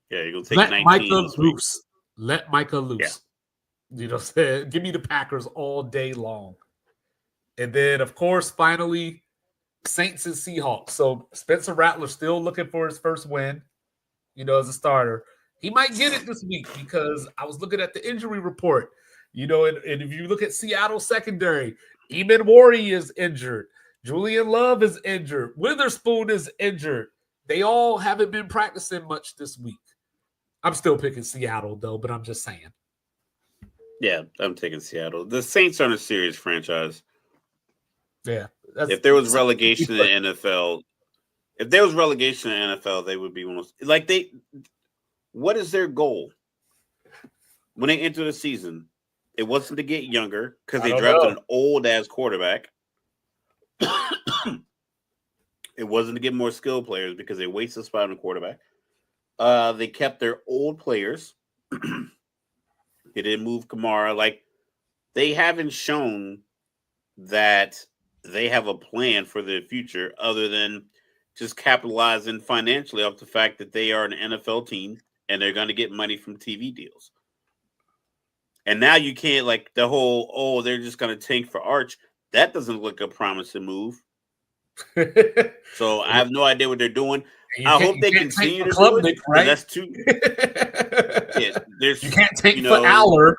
Speaker 4: Yeah, you're going to take 19
Speaker 3: loose. Let Micah loose. Yeah. Give me the Packers all day long. And then, of course, finally, Saints and Seahawks. So Spencer Rattler still looking for his first win, as a starter. He might get it this week, because I was looking at the injury report, and if you look at Seattle secondary, Eamon Wardy is injured. Julian Love is injured. Witherspoon is injured. They all haven't been practicing much this week. I'm still picking Seattle, though, but I'm just saying.
Speaker 4: Yeah, I'm taking Seattle. The Saints aren't a serious franchise.
Speaker 3: Yeah.
Speaker 4: If there was relegation in the NFL, they would be one of those. What is their goal when they enter the season? It wasn't to get younger, because they drafted an old-ass quarterback. It wasn't to get more skilled players, because they wasted a spot on the quarterback. They kept their old players. They didn't move Kamara. They haven't shown that they have a plan for their future other than just capitalizing financially off the fact that they are an NFL team and they're going to get money from TV deals. And now you can't, like, the whole, oh, they're just going to tank for Arch. That doesn't look a promising move. So I have no idea what they're doing. I hope they continue to do it. Right? That's too. Yeah,
Speaker 3: you can't take for Aller.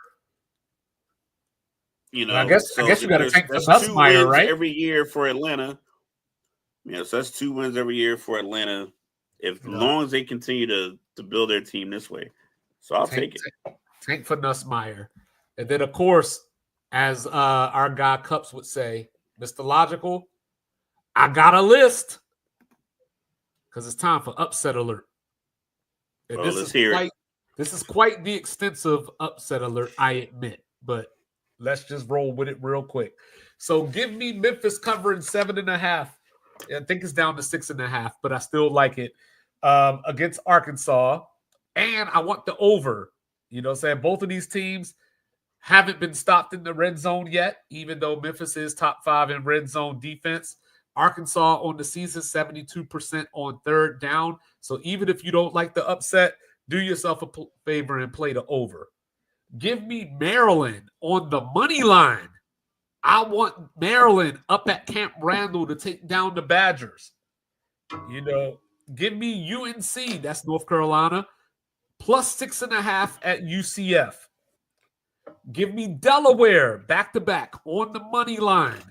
Speaker 3: I guess you got to take for Nussmeier, right?
Speaker 4: Every year for Atlanta. So that's 2 wins every year for Atlanta. As long as they continue to build their team this way, so I'll take it.
Speaker 3: Tank for Nussmeier, and then of course, as our guy Cups would say, Mr. Logical, I got a list because it's time for upset alert. And
Speaker 4: let's hear it.
Speaker 3: This is quite the extensive upset alert, I admit, but let's just roll with it real quick. So give me Memphis covering 7.5. I think it's down to 6.5, but I still like it against Arkansas. And I want the over. You know what I'm saying? Both of these teams haven't been stopped in the red zone yet, even though Memphis is top 5 in red zone defense. Arkansas on the season, 72% on third down. So even if you don't like the upset, do yourself a favor and play the over. Give me Maryland on the money line. I want Maryland up at Camp Randall to take down the Badgers. Give me UNC, that's North Carolina, plus 6.5 at UCF. Give me Delaware back-to-back on the money line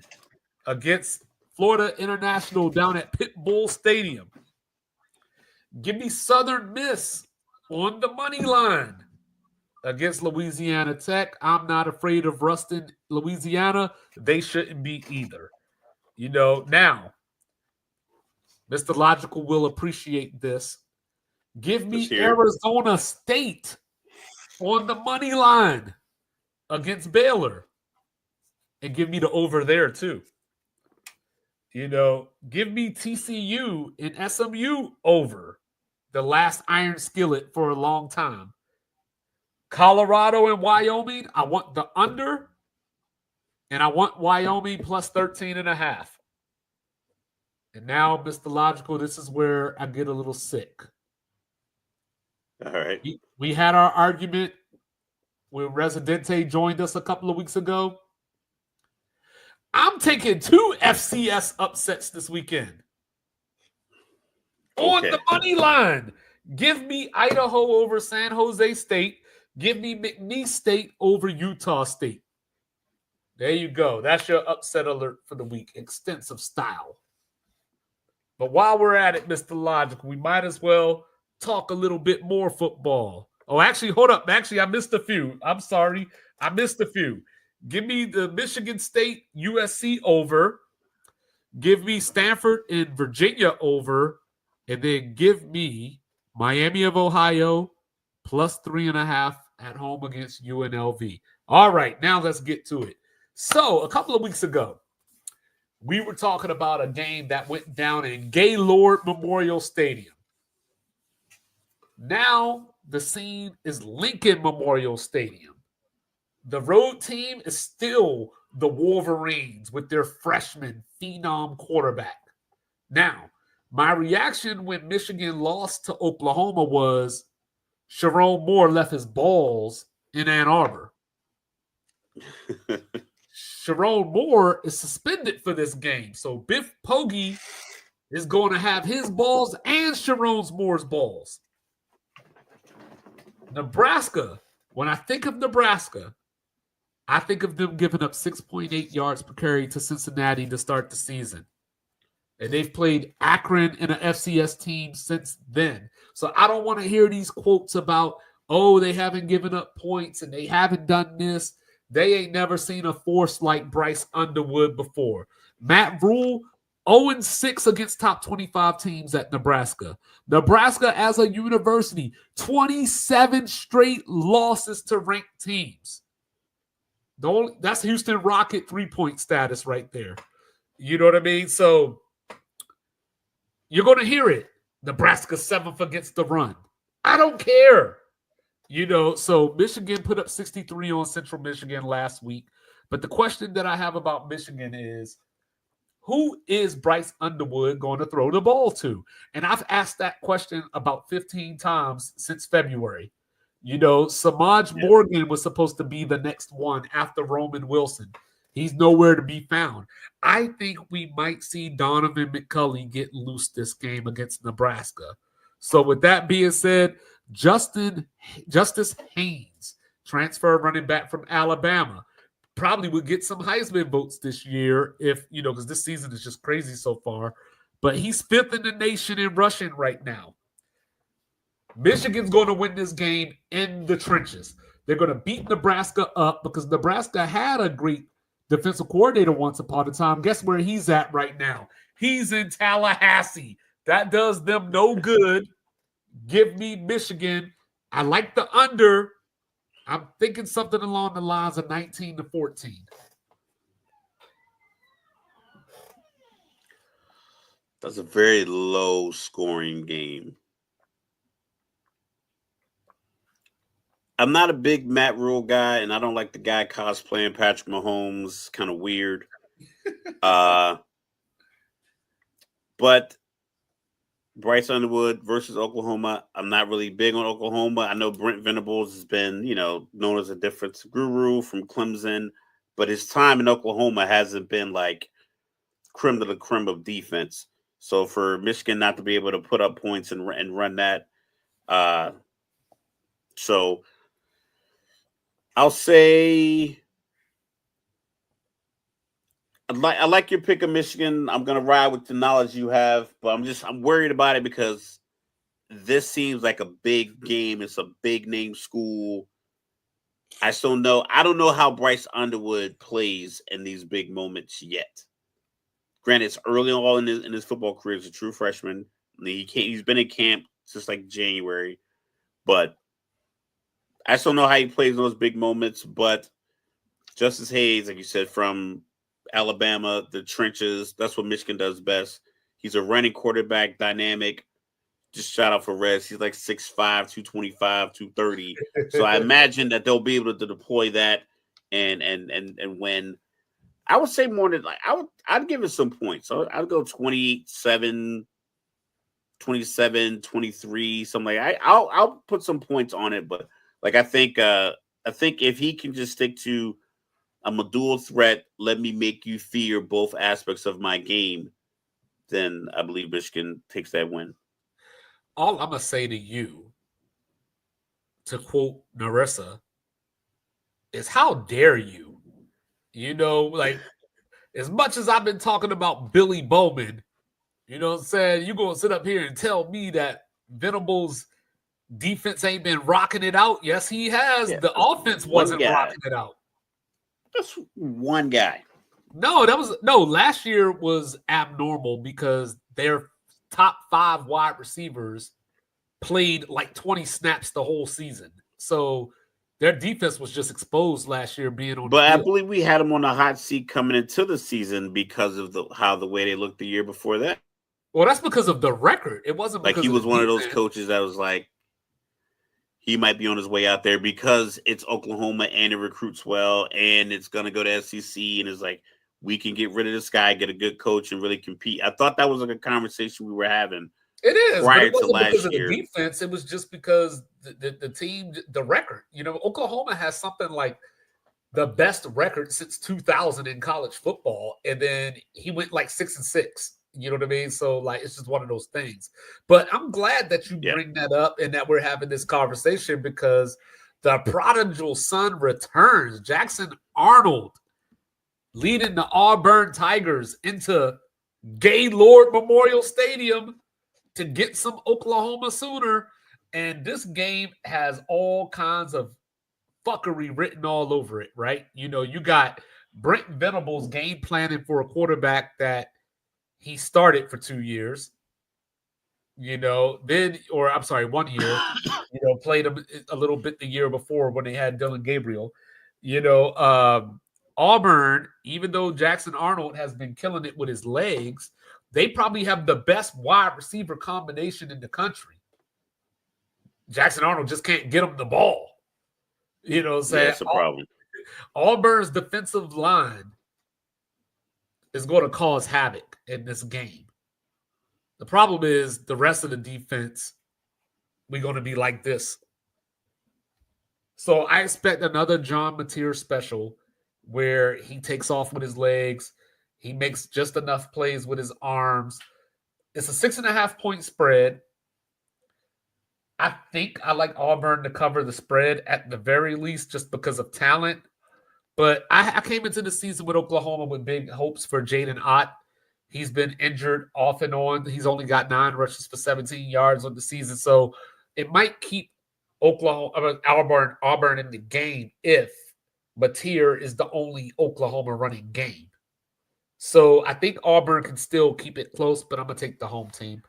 Speaker 3: against Florida International down at Pit Bull Stadium. Give me Southern Miss on the money line against Louisiana Tech. I'm not afraid of rusting Louisiana. They shouldn't be either. Now, Mr. Logical will appreciate this. Give me Arizona State on the money line against Baylor. And give me the over there, too. Give me TCU and SMU over. The last iron skillet for a long time. Colorado and Wyoming, I want the under. And I want Wyoming plus 13.5. And now, Mr. Logical, this is where I get a little sick.
Speaker 4: All right.
Speaker 3: We had our argument when Residente joined us a couple of weeks ago. I'm taking 2 FCS upsets this weekend. On the money line. Give me Idaho over San Jose State. Give me McNeese State over Utah State. There you go. That's your upset alert for the week. Extensive style. But while we're at it, Mr. Logical, we might as well talk a little bit more football. Oh, actually, hold up. Actually, I missed a few. I'm sorry. I missed a few. Give me the Michigan State USC over. Give me Stanford and Virginia over. And then give me Miami of Ohio plus 3.5 at home against UNLV. All right, now let's get to it. So a couple of weeks ago, we were talking about a game that went down in Gaylord Memorial Stadium. Now the scene is Lincoln Memorial Stadium. The road team is still the Wolverines with their freshman phenom quarterback. Now, my reaction when Michigan lost to Oklahoma was Sharon Moore left his balls in Ann Arbor. Sharon Moore is suspended for this game. So Biff Poggi is going to have his balls and Sharon Moore's balls. Nebraska, when I think of Nebraska, I think of them giving up 6.8 yards per carry to Cincinnati to start the season. And they've played Akron and an FCS team since then. So I don't want to hear these quotes about, oh, they haven't given up points and they haven't done this. They ain't never seen a force like Bryce Underwood before. Matt Rule, 0-6 against top 25 teams at Nebraska. Nebraska as a university, 27 straight losses to ranked teams. That's Houston Rocket 3-point status right there. You know what I mean? So you're going to hear it. Nebraska 7th against the run. I don't care. So Michigan put up 63 on Central Michigan last week. But the question that I have about Michigan is, who is Bryce Underwood going to throw the ball to? And I've asked that question about 15 times since February. Samaj Morgan was supposed to be the next one after Roman Wilson. He's nowhere to be found. I think we might see Donovan McCulley get loose this game against Nebraska. So with that being said, Justice Haynes, transfer running back from Alabama, probably would get some Heisman votes this year because this season is just crazy so far. But he's 5th in the nation in rushing right now. Michigan's going to win this game in the trenches. They're going to beat Nebraska up because Nebraska had a great defensive coordinator once upon a time. Guess where he's at right now? He's in Tallahassee. That does them no good. Give me Michigan. I like the under. I'm thinking something along the lines of 19-14.
Speaker 4: That's a very low scoring game. I'm not a big Matt Rule guy, and I don't like the guy cosplaying Patrick Mahomes. Kind of weird. But Bryce Underwood versus Oklahoma. I'm not really big on Oklahoma. I know Brent Venables has been, known as a difference guru from Clemson, but his time in Oklahoma hasn't been like creme de la creme of defense. So for Michigan not to be able to put up points and run that, so I'll say I like your pick of Michigan. I'm gonna ride with the knowledge you have, but I'm worried about it because this seems like a big game. It's a big name school. I don't know how Bryce Underwood plays in these big moments yet. Granted, it's early on in his football career as a true freshman. He's been in camp since like January, but I just don't know how he plays in those big moments. But Justice Hayes, like you said, from Alabama, the trenches, that's what Michigan does best. He's a running quarterback, dynamic. Just shout out for Rez. He's like 6'5", 225, 230. So I imagine that they'll be able to deploy that and win. I would say more than I'd give it some points. So I'd go 27, 27, 23, something like that. I'll put some points on it, but I think if he can just stick to I'm a dual threat, let me make you fear both aspects of my game, then I believe Michigan takes that win.
Speaker 3: All I'm going to say to you, to quote Narissa, is how dare you? As much as I've been talking about Billy Bowman, you know what I'm saying? You're going to sit up here and tell me that Venables' defense ain't been rocking it out? Yes, he has. Yeah, the offense wasn't rocking it out.
Speaker 4: Just one guy.
Speaker 3: No, last year was abnormal because their top 5 wide receivers played like 20 snaps the whole season. So their defense was just exposed last year being on.
Speaker 4: But I believe we had them on the hot seat coming into the season because of the way they looked the year before that.
Speaker 3: Well, that's because of the record. It wasn't because
Speaker 4: he was one of those coaches that was like, he might be on his way out there because it's Oklahoma and it recruits well and it's going to go to SEC and it's like, we can get rid of this guy, get a good coach and really compete. I thought that was like a conversation we were having.
Speaker 3: It is.
Speaker 4: Prior to last year.
Speaker 3: Of the defense, it was just because the team, the record. Oklahoma has something like the best record since 2000 in college football. And then he went like 6-6. You know what I mean? So, it's just one of those things. But I'm glad that you bring that up and that we're having this conversation because the prodigal son returns. Jackson Arnold leading the Auburn Tigers into Gaylord Memorial Stadium to get some Oklahoma Sooner. And this game has all kinds of fuckery written all over it, right? You got Brent Venables game planning for a quarterback that he started for 2 years, 1 year, played him a little bit the year before when they had Dylan Gabriel. Auburn, even though Jackson Arnold has been killing it with his legs, they probably have the best wide receiver combination in the country. Jackson Arnold just can't get him the ball.
Speaker 4: That's a problem.
Speaker 3: Auburn's defensive line is going to cause havoc in this game. The problem is the rest of the defense, we're going to be like this. So I expect another John Mateer special where he takes off with his legs. He makes just enough plays with his arms. It's a 6.5-point spread. I think I like Auburn to cover the spread at the very least just because of talent. But I came into the season with Oklahoma with big hopes for Jaden Ott. He's been injured off and on. He's only got 9 rushes for 17 yards on the season. So it might keep Auburn in the game if Mateer is the only Oklahoma running game. So I think Auburn can still keep it close, but I'm going to take the home team.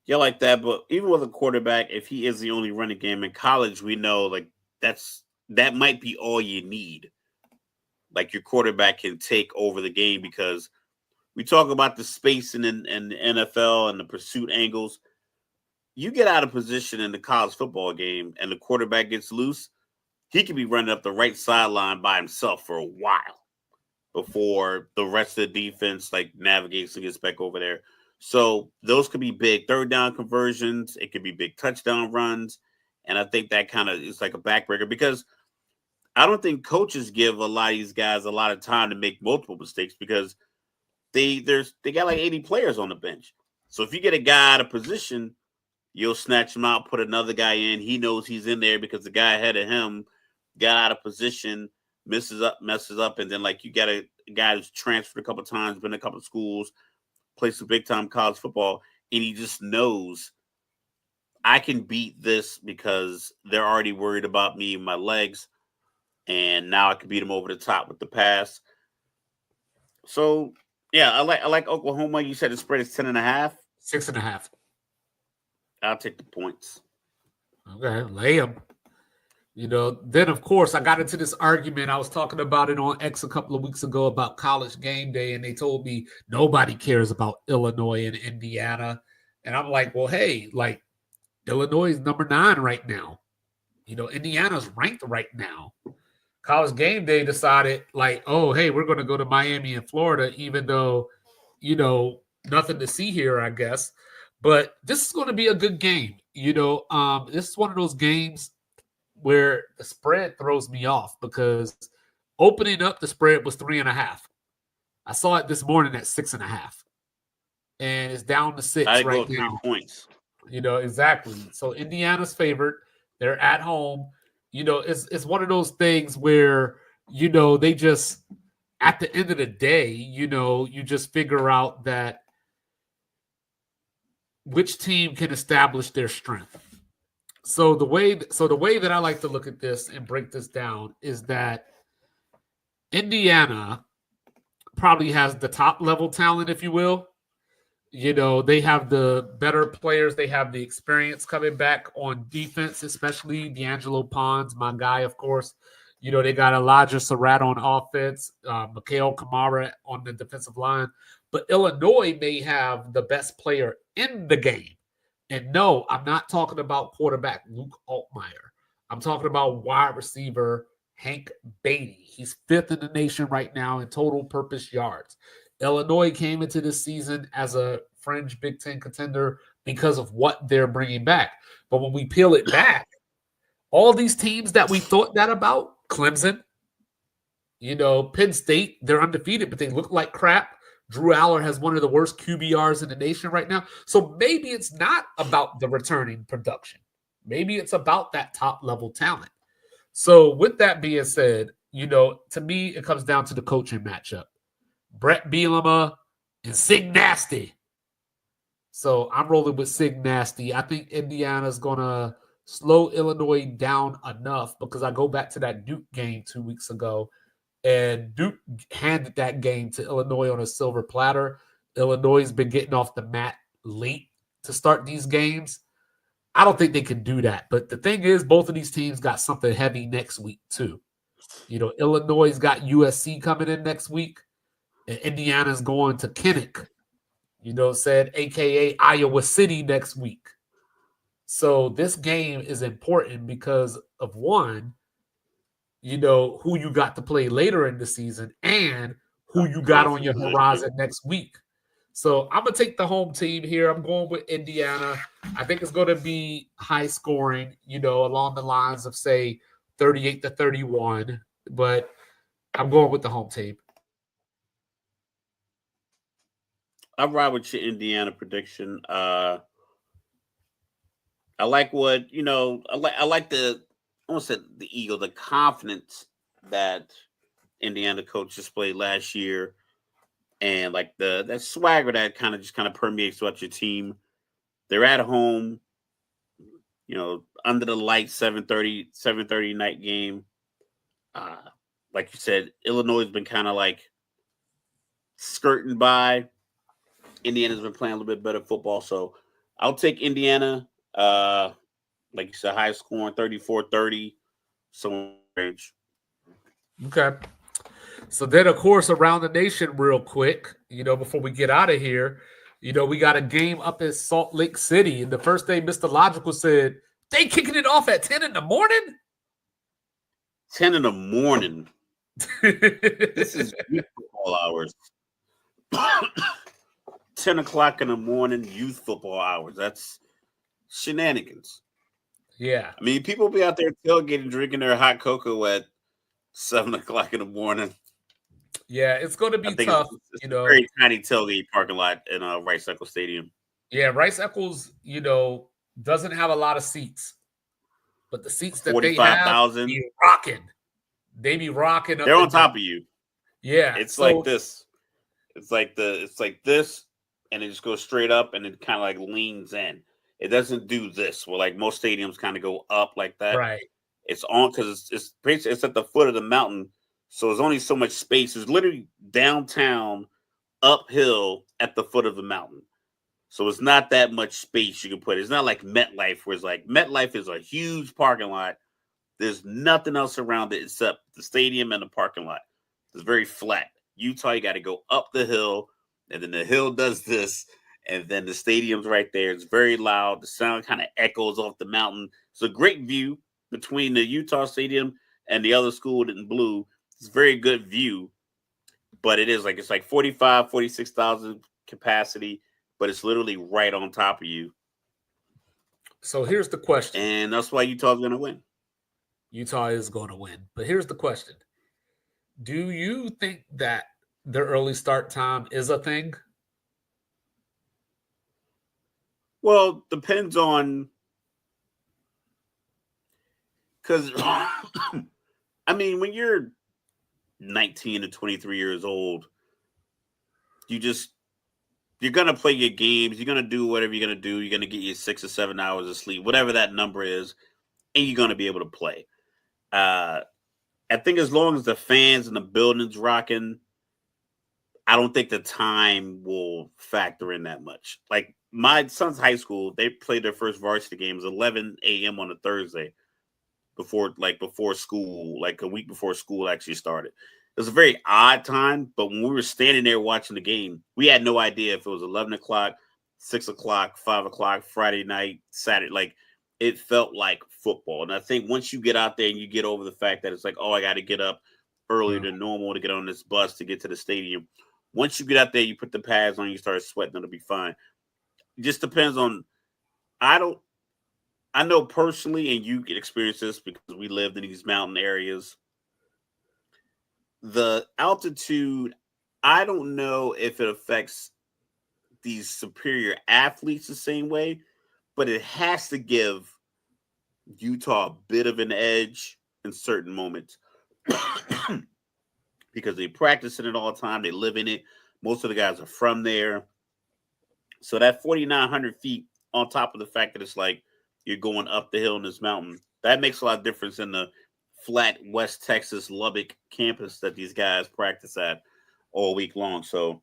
Speaker 4: Yeah, like that. But even with a quarterback, if he is the only running game in college, we know like that might be all you need. Like your quarterback can take over the game because we talk about the spacing and the NFL and the pursuit angles. You get out of position in the college football game and the quarterback gets loose, he could be running up the right sideline by himself for a while before the rest of the defense like navigates and gets back over there. So those could be big third down conversions. It could be big touchdown runs. And I think that kind of is like a backbreaker because I don't think coaches give a lot of these guys a lot of time to make multiple mistakes because they got like 80 players on the bench. So if you get a guy out of position, you'll snatch him out, put another guy in. He knows he's in there because the guy ahead of him got out of position, messes up, and then like you got a guy who's transferred a couple times, been in a couple of schools, plays some big time college football, and he just knows I can beat this because they're already worried about me and my legs, and now I can beat them over the top with the pass. So yeah, I like Oklahoma. You said the spread is 10.5,
Speaker 3: 6.5.
Speaker 4: I'll take the points.
Speaker 3: Okay, lay them. Then, of course, I got into this argument. I was talking about it on X a couple of weeks ago about College Game Day, and they told me nobody cares about Illinois and Indiana. And I'm like, well, hey, like Illinois is number 9 right now. Indiana's ranked right now. College Game Day decided like, oh, hey, we're going to go to Miami and Florida, even though, nothing to see here, I guess. But this is going to be a good game. This is one of those games where the spread throws me off because opening up the spread was 3.5. I saw it this morning at 6.5. And it's down to 6
Speaker 4: I
Speaker 3: right
Speaker 4: go 3
Speaker 3: now.
Speaker 4: points.
Speaker 3: Exactly. So Indiana's favored. They're at home. It's one of those things where, they just, at the end of the day, you just figure out that which team can establish their strength. So the way that I like to look at this and break this down is that Indiana probably has the top level talent, if you will. They have the better players. They have the experience coming back on defense, especially D'Angelo Pons, my guy, of course. They got Elijah Surratt on offense, Mikhail Kamara on the defensive line. But Illinois may have the best player in the game. And no, I'm not talking about quarterback Luke Altmaier. I'm talking about wide receiver Hank Beatty. He's 5th in the nation right now in total purpose yards. Illinois came into this season as a fringe Big Ten contender because of what they're bringing back. But when we peel it back, all these teams that we thought that about, Clemson, Penn State, they're undefeated, but they look like crap. Drew Aller has one of the worst QBRs in the nation right now. So maybe it's not about the returning production. Maybe it's about that top-level talent. So with that being said, to me, it comes down to the coaching matchup. Brett Bielema and Sig Nasty. So I'm rolling with Sig Nasty. I think Indiana's going to slow Illinois down enough because I go back to that Duke game 2 weeks ago, and Duke handed that game to Illinois on a silver platter. Illinois has been getting off the mat late to start these games. I don't think they can do that. But the thing is, both of these teams got something heavy next week, too. Illinois got USC coming in next week, and Indiana's going to Kinnick, a.k.a. Iowa City next week. So this game is important because of, one, who you got to play later in the season and who you got on your horizon next week. So I'm going to take the home team here. I'm going with Indiana. I think it's going to be high scoring, along the lines of, say, 38-31. But I'm going with the home team.
Speaker 4: I'll ride with your Indiana prediction. I like what I like the I want to say the ego, the confidence that Indiana coach displayed last year, and like that swagger that kind of permeates throughout your team. They're at home, under the lights, 7:30 night game. Like you said, Illinois has been kind of like skirting by. Indiana's been playing a little bit better football, so I'll take Indiana. Like you said, high scoring, 34-30, somewhere range.
Speaker 3: Okay. So then, of course, around the nation real quick, before we get out of here, we got a game up in Salt Lake City. And the first day Mr. Logical said, they kicking it off at 10 in the morning?
Speaker 4: 10 in the morning. This is youth football hours. 10 o'clock in the morning, youth football hours. That's shenanigans.
Speaker 3: Yeah.
Speaker 4: I mean, people be out there tailgating, drinking their hot cocoa at 7 o'clock in the morning.
Speaker 3: Yeah, it's going to be tough.
Speaker 4: It's a very tiny tailgate parking lot in Rice-Eccles Stadium.
Speaker 3: Yeah, Rice-Eccles, doesn't have a lot of seats. But the seats that they have, be rocking. They be rocking up.
Speaker 4: They're on top of you.
Speaker 3: Yeah.
Speaker 4: It's like this. It's like this, and it just goes straight up, and it kind of like leans in. It doesn't do this, where like most stadiums kind of go up like that.
Speaker 3: Right.
Speaker 4: It's on because it's at the foot of the mountain, so there's only so much space. It's literally downtown, uphill at the foot of the mountain. So it's not that much space you can put. It's not like MetLife, where it's like MetLife is a huge parking lot. There's nothing else around it except the stadium and the parking lot. It's very flat. Utah, you got to go up the hill, and then the hill does this, and then the stadium's right there. It's very loud. The sound kind of echoes off the mountain. It's a great view between the Utah stadium and the other school in blue. It's a very good view, but it's like 46,000 capacity, but it's literally right on top of you.
Speaker 3: So here's the question.
Speaker 4: And that's why Utah's going to win.
Speaker 3: Utah is going to win. But here's the question. Do you think that the early start time is a thing?
Speaker 4: Well, depends on, because I mean, when you're 19 to 23 years old, you're gonna play your games, you're gonna do whatever you're gonna do, you're gonna get your 6 or 7 hours of sleep, whatever that number is, and you're gonna be able to play. I think as long as the fans and the building's rocking, I don't think the time will factor in that much. Like my son's high school, they played their first varsity games 11 a.m. on a Thursday before school, like a week before school actually started. It was a very odd time, but when we were standing there watching the game, we had no idea if it was 11 o'clock, 6 o'clock, 5 o'clock, Friday night, Saturday. Like, it felt like football. And I think once you get out there and you get over the fact that it's like, oh, I got to get up earlier than normal to get on this bus to get to the stadium. Once you get out there, you put the pads on, you start sweating, it'll be fine. It just depends on, I know personally, and you can experience this because we lived in these mountain areas, the altitude, I don't know if it affects these superior athletes the same way, but it has to give Utah a bit of an edge in certain moments because they practice in it all the time. They live in it. Most of the guys are from there. So that 4,900 feet on top of the fact that it's like you're going up the hill in this mountain, that makes a lot of difference in the flat West Texas Lubbock campus that these guys practice at all week long. So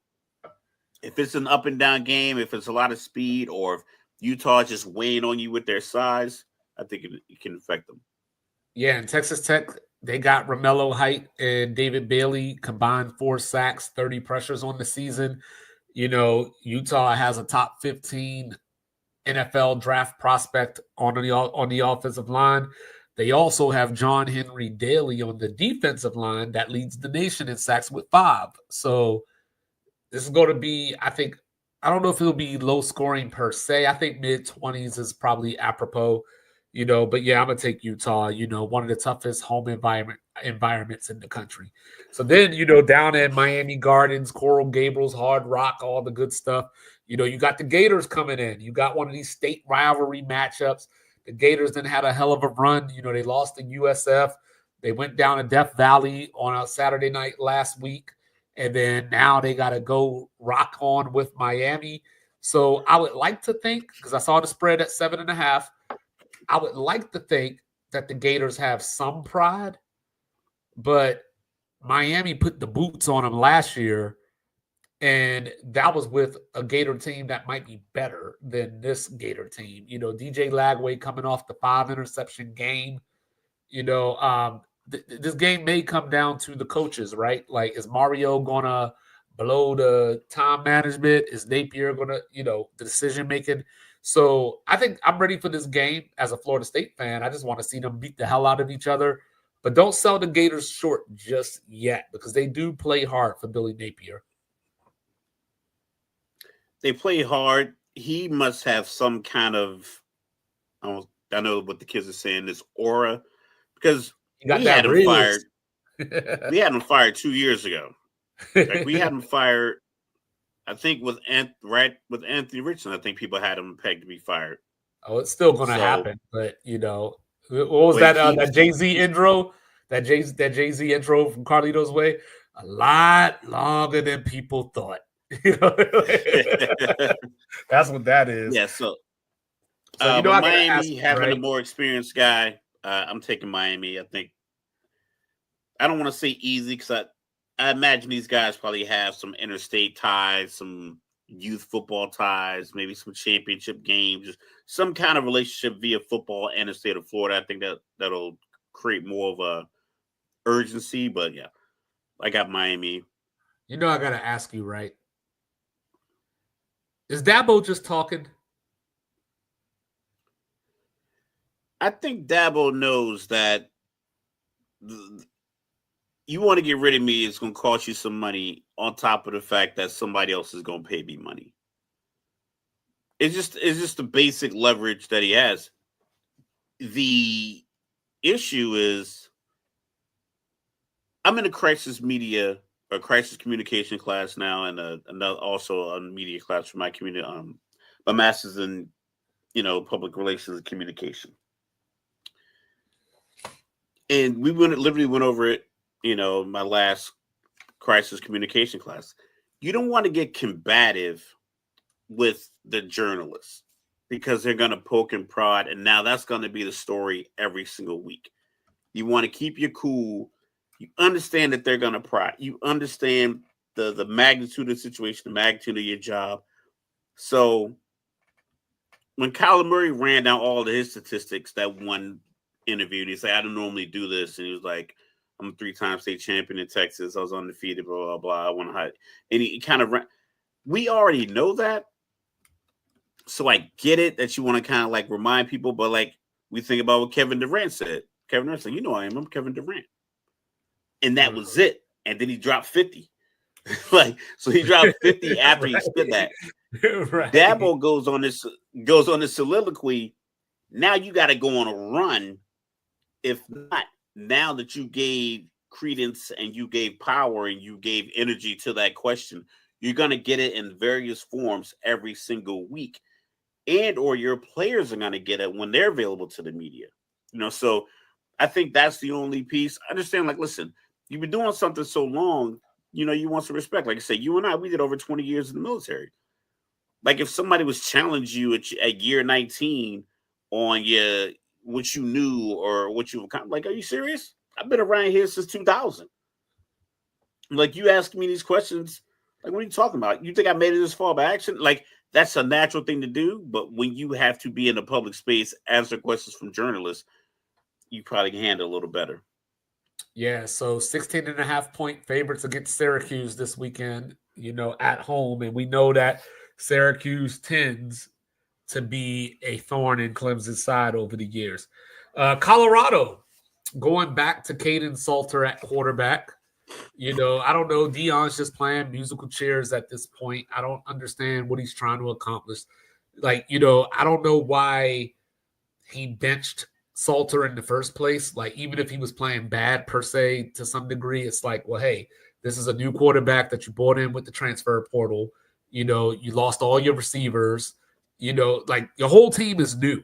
Speaker 4: if it's an up and down game, if it's a lot of speed, or if Utah is just weighing on you with their size, I think it can affect them.
Speaker 3: Yeah, and Texas Tech, they got Romello Height and David Bailey combined 4 sacks, 30 pressures on the season. Utah has a top 15 NFL draft prospect on the offensive line. They also have John Henry Daly on the defensive line that leads the nation in sacks with 5. So this is going to be, I don't know if it'll be low scoring per se. I think mid-20s is probably apropos, but yeah, I'm going to take Utah, one of the toughest home environments in the country. So then, down in Miami Gardens, Coral Gables, Hard Rock, all the good stuff, you got the Gators coming in. You got one of these state rivalry matchups. The Gators then had a hell of a run. They lost to USF. They went down to Death Valley on a Saturday night last week. And then now they got to go rock on with Miami. So I would like to think, because I saw the spread at 7.5, I would like to think that the Gators have some pride. But Miami put the boots on them last year. And that was with a Gator team that might be better than this Gator team. DJ Lagway coming off the 5-interception game. This game may come down to the coaches, right? Like, is Mario going to blow the time management? Is Napier going to, the decision making? So I think I'm ready for this game as a Florida State fan. I just want to see them beat the hell out of each other. But don't sell the Gators short just yet, because they do play hard for Billy Napier.
Speaker 4: They play hard. He must have some kind of, I know what the kids are saying, this aura, because we had him fired. We had him fired 2 years ago. Like, we had him fired, I think, with Anthony Richardson. I think people had him pegged to be fired.
Speaker 3: Oh, it's still going to happen. But, what was that Jay-Z intro? That Jay-Z intro from Carlito's Way? A lot longer than people thought. That's what that is.
Speaker 4: Yeah, so Miami having a more experienced guy, I'm taking Miami. I think I don't want to say easy, because I imagine these guys probably have some interstate ties, some youth football ties, maybe some championship games, just some kind of relationship via football and the state of Florida. I think that'll create more of a urgency. But yeah, I got Miami.
Speaker 3: I got to ask you, right? Is Dabo just talking?
Speaker 4: I think Dabo knows that you want to get rid of me, it's going to cost you some money, on top of the fact that somebody else is going to pay me money. It's just the basic leverage that he has. The issue is, I'm in a crisis communication class now, and also a media class for my community. My master's in, public relations and communication. And we literally went over it, my last crisis communication class. You don't want to get combative with the journalists, because they're going to poke and prod, and now that's going to be the story every single week. You want to keep your cool. You understand that they're going to prod. You understand the magnitude of the situation, the magnitude of your job. So when Kyler Murray ran down all of his statistics, that one interview, he said, I don't normally do this. And he was like, I'm a 3-time state champion in Texas. I was undefeated, blah, blah, blah. I want to hide. And he kind of ran. We already know that. So I get it that you want to kind of like remind people, but like we think about what Kevin Durant said. Kevin Durant said, I'm Kevin Durant. And that was it. And then he dropped 50. So he dropped 50 after he spit that. Right. Dabo goes on this soliloquy. Now you got to go on a run. If not, now that you gave credence and you gave power and you gave energy to that question, you're going to get it in various forms every single week. And or your players are going to get it when they're available to the media. So I think that's the only piece. I understand, like, listen, you've been doing something so long, you want some respect. Like I said, you and I, we did over 20 years in the military. Like, if somebody was challenging you at year 19 on what you knew or what you've accomplished, like, are you serious? I've been around here since 2000. Like, you ask me these questions, like, what are you talking about? You think I made it this far by accident? Like, that's a natural thing to do. But when you have to be in a public space, answer questions from journalists, you probably can handle a little better.
Speaker 3: Yeah, so 16.5-point favorites against Syracuse this weekend, at home. And we know that Syracuse tends to be a thorn in Clemson's side over the years. Colorado going back to Caden Salter at quarterback. I don't know. Deion's just playing musical chairs at this point. I don't understand what he's trying to accomplish. I don't know why he benched Salter in the first place. Like, even if he was playing bad per se to some degree, it's like, well, hey, this is a new quarterback that you brought in with the transfer portal. You lost all your receivers. Like, your whole team is new.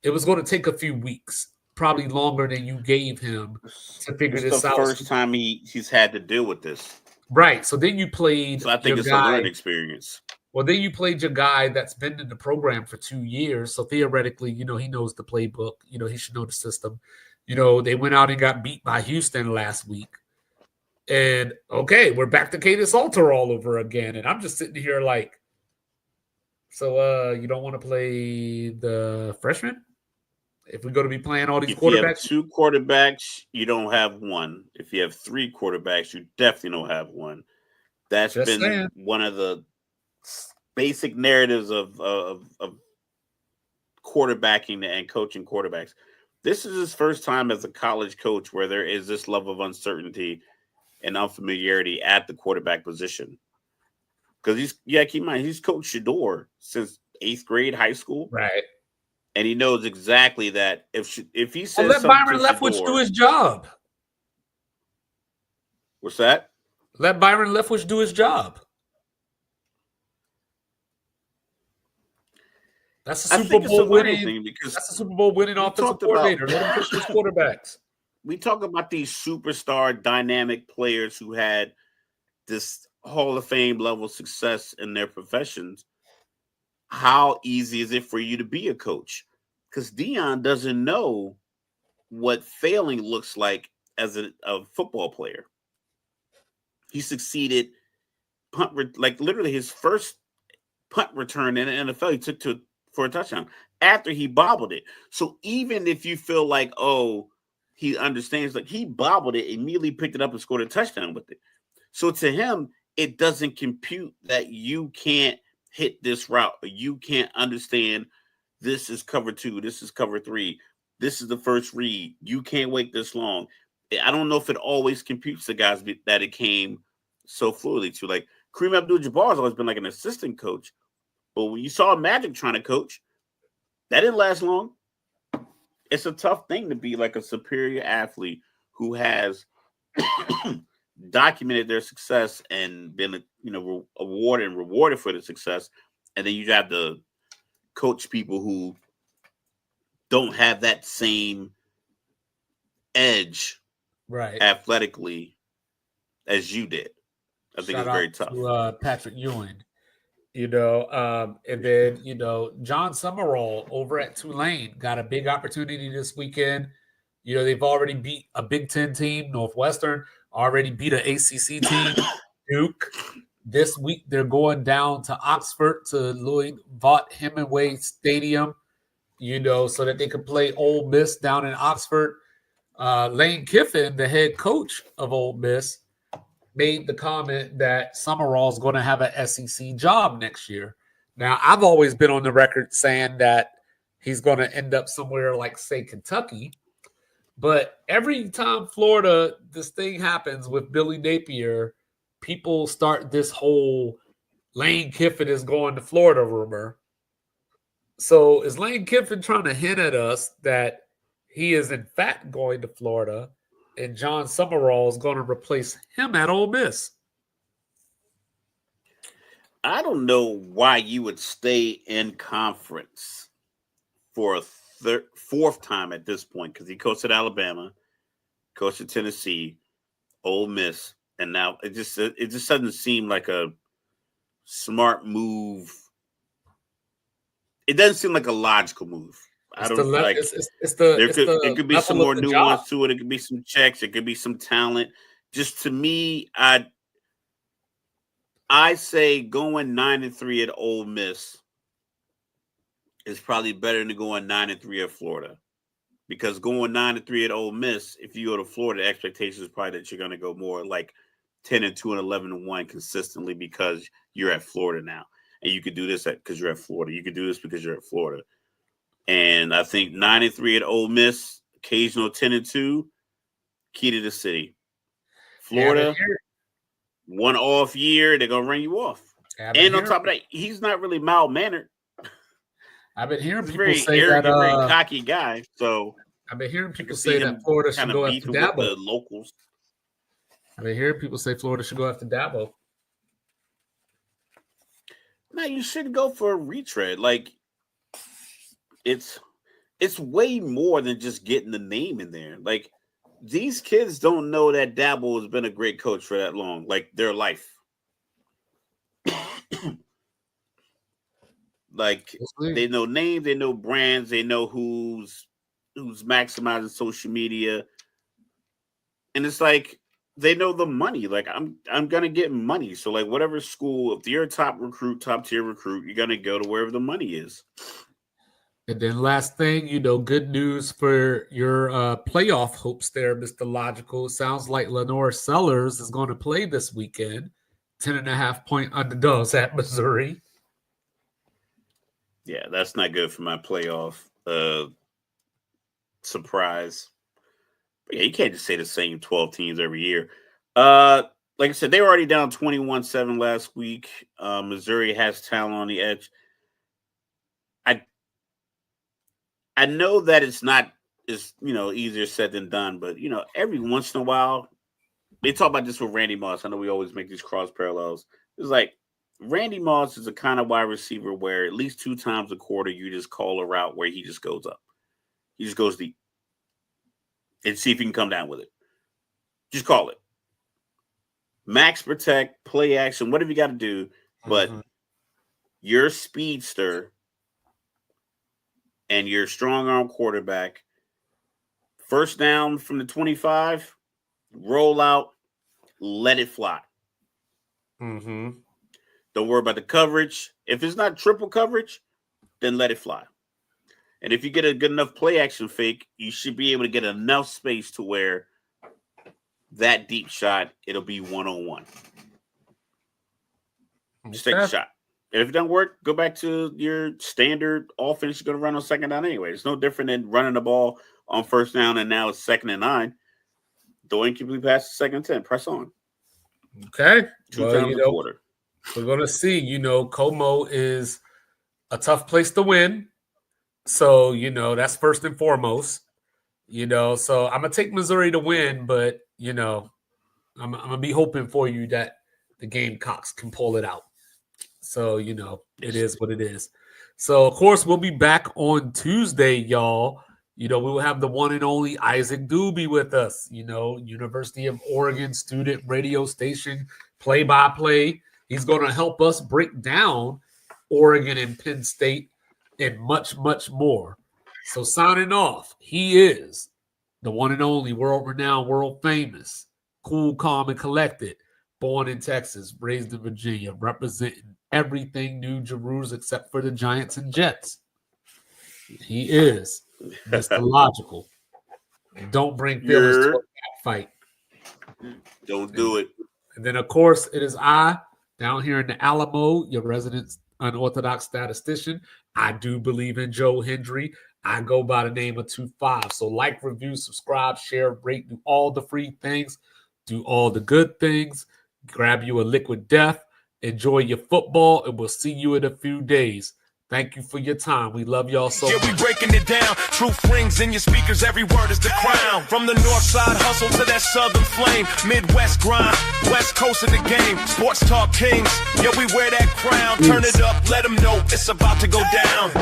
Speaker 3: It was going to take a few weeks, probably longer than you gave him to figure this out.
Speaker 4: It's the first time he's had to deal with this.
Speaker 3: Right. So then you played.
Speaker 4: So I think it's a learning experience.
Speaker 3: Well, then you played your guy that's been in the program for 2 years. So theoretically, he knows the playbook. He should know the system. They went out and got beat by Houston last week. And, okay, we're back to Caden Salter all over again. And I'm just sitting here like, so you don't want to play the freshman? If we're going to be playing all these quarterbacks?
Speaker 4: If you have 2 quarterbacks, you don't have one. If you have 3 quarterbacks, you definitely don't have one. That's just been saying. One of the basic narratives of quarterbacking and coaching quarterbacks. This is his first time as a college coach where there is this level of uncertainty and unfamiliarity at the quarterback position. Because keep in mind, he's coached Shador since 8th grade high school.
Speaker 3: Right. And
Speaker 4: he knows exactly that if he says
Speaker 3: let Byron Leftwich do his job.
Speaker 4: What's that?
Speaker 3: Let Byron Leftwich do his job. That's a Super Bowl winning. That's a Super Bowl winning offensive coordinator. Let him push his quarterbacks.
Speaker 4: We talk about these superstar dynamic players who had this Hall of Fame level success in their professions. How easy is it for you to be a coach? Because Deion doesn't know what failing looks like as a football player. He succeeded literally his first punt return in the NFL. He took for a touchdown after he bobbled it. So even if you feel like, oh, he understands, like he bobbled it, immediately picked it up and scored a touchdown with it. So to him, it doesn't compute that you can't hit this route, or you can't understand this is cover 2, this is cover 3, this is the first read. You can't wait this long. I don't know if it always computes the guys that it came so fluidly to. Like Kareem Abdul-Jabbar has always been like an assistant coach, but when you saw Magic trying to coach, that didn't last long. It's a tough thing to be like a superior athlete who has documented their success and been, awarded and rewarded for the success, and then you have to coach people who don't have that same edge,
Speaker 3: right,
Speaker 4: athletically as you did. I think it's very tough.
Speaker 3: To, Patrick Ewing, and then John Summerall over at Tulane got a big opportunity this weekend. They've already beat a Big Ten team, Northwestern. Already beat an ACC team, Duke. This week, they're going down to Oxford to Lloyd Vaught Hemingway Stadium, so that they can play Ole Miss down in Oxford. Lane Kiffin, the head coach of Ole Miss, made the comment that Summerall's going to have an SEC job next year. Now, I've always been on the record saying that he's going to end up somewhere like, say, Kentucky. But every time Florida, this thing happens with Billy Napier, people start this whole Lane Kiffin is going to Florida rumor. So is Lane Kiffin trying to hint at us that he is in fact going to Florida and John Summerall is going to replace him at Ole Miss?
Speaker 4: I don't know why you would stay in conference for a fourth time at this point, because he coached at Alabama, coached at Tennessee, Ole Miss, and now it just doesn't seem like a smart move. It doesn't seem like a logical move. It could be some more nuance to it. It could be some checks. It could be some talent. Just to me, I say going 9-3 at Ole Miss is probably better than going 9-3 at Florida, because going 9-3 at Ole Miss, if you go to Florida, the expectation is probably that you're going to go more like 10-2 and 11-1 consistently because you're at Florida now, and you could do this because you're at Florida. You could do this because you're at Florida. And I think 9-3 at Ole Miss, occasional 10-2, key to the city. Florida, one off year, they're gonna run you off. And on top of that, he's not really mild-mannered.
Speaker 3: I've been hearing
Speaker 4: he's
Speaker 3: people say
Speaker 4: arrogant,
Speaker 3: that
Speaker 4: very cocky guy. So
Speaker 3: I've been hearing people say that Florida should go after Dabo.
Speaker 4: The locals.
Speaker 3: I've been hearing people say Florida should go after Dabo.
Speaker 4: No, you should go for a retread. Like it's way more than just getting the name in there. Like these kids don't know that Dabo has been a great coach for that long, like their life. Like they know names, they know brands, they know who's maximizing social media, and it's like they know the money. Like I'm gonna get money, so like whatever school, if you're a top tier recruit, you're gonna go to wherever the money is.
Speaker 3: And then last thing, good news for your playoff hopes there, Mr. Logical. Sounds like Lenore Sellers is going to play this weekend. 10.5-point underdogs at Missouri.
Speaker 4: Yeah, that's not good for my playoff surprise. But yeah, you can't just say the same 12 teams every year. Like I said, they were already down 21-7 last week. Missouri has talent on the edge. I know that it's not easier said than done, but every once in a while, they talk about this with Randy Moss. I know we always make these cross parallels. It's like Randy Moss is a kind of wide receiver where at least 2 times a quarter you just call a route where he just goes up. He just goes deep. And see if he can come down with it. Just call it. Max protect, play action, whatever you got to do. But your speedster and your strong arm quarterback, first down from the 25, roll out, let it fly.
Speaker 3: Mm-hmm.
Speaker 4: Don't worry about the coverage. If it's not triple coverage, then let it fly. And if you get a good enough play action fake, you should be able to get enough space to where that deep shot, it'll be one-on-one. Just take a shot. And if it doesn't work, go back to your standard offense you're going to run on second down anyway. It's no different than running the ball on first down and now it's 2nd and 9. Throw incomplete pass to 2nd and 10. Press on.
Speaker 3: Okay.
Speaker 4: 2 times a quarter.
Speaker 3: We're going to see. Como is a tough place to win. So, that's first and foremost. So I'm going to take Missouri to win, but, I'm going to be hoping for you that the Gamecocks can pull it out. So, it is what it is. So, of course, we'll be back on Tuesday, y'all. We will have the one and only Isaac Doobie with us, University of Oregon student radio station play-by-play. He's going to help us break down Oregon and Penn State and much, much more. So signing off, he is the one and only world-renowned, world-famous, cool, calm, and collected, born in Texas, raised in Virginia, representing everything New Jerusalem except for the Giants and Jets. He is Mr. Logical. Don't bring feelings to a fight.
Speaker 4: Don't do it.
Speaker 3: And then, of course, it is I, down here in the Alamo, your resident unorthodox statistician. I do believe in Joe Hendry. I go by the name of 25. So like, review, subscribe, share, rate, do all the free things, do all the good things, grab you a liquid death, enjoy your football, and we'll see you in a few days. Thank you for your time. We love y'all so much.
Speaker 1: Yeah, we breaking it down. Truth rings in your speakers. Every word is the crown. From the north side hustle to that southern flame. Midwest grind. West coast of the game. Sports talk kings. Yeah, we wear that crown. Turn it up. Let them know it's about to go down.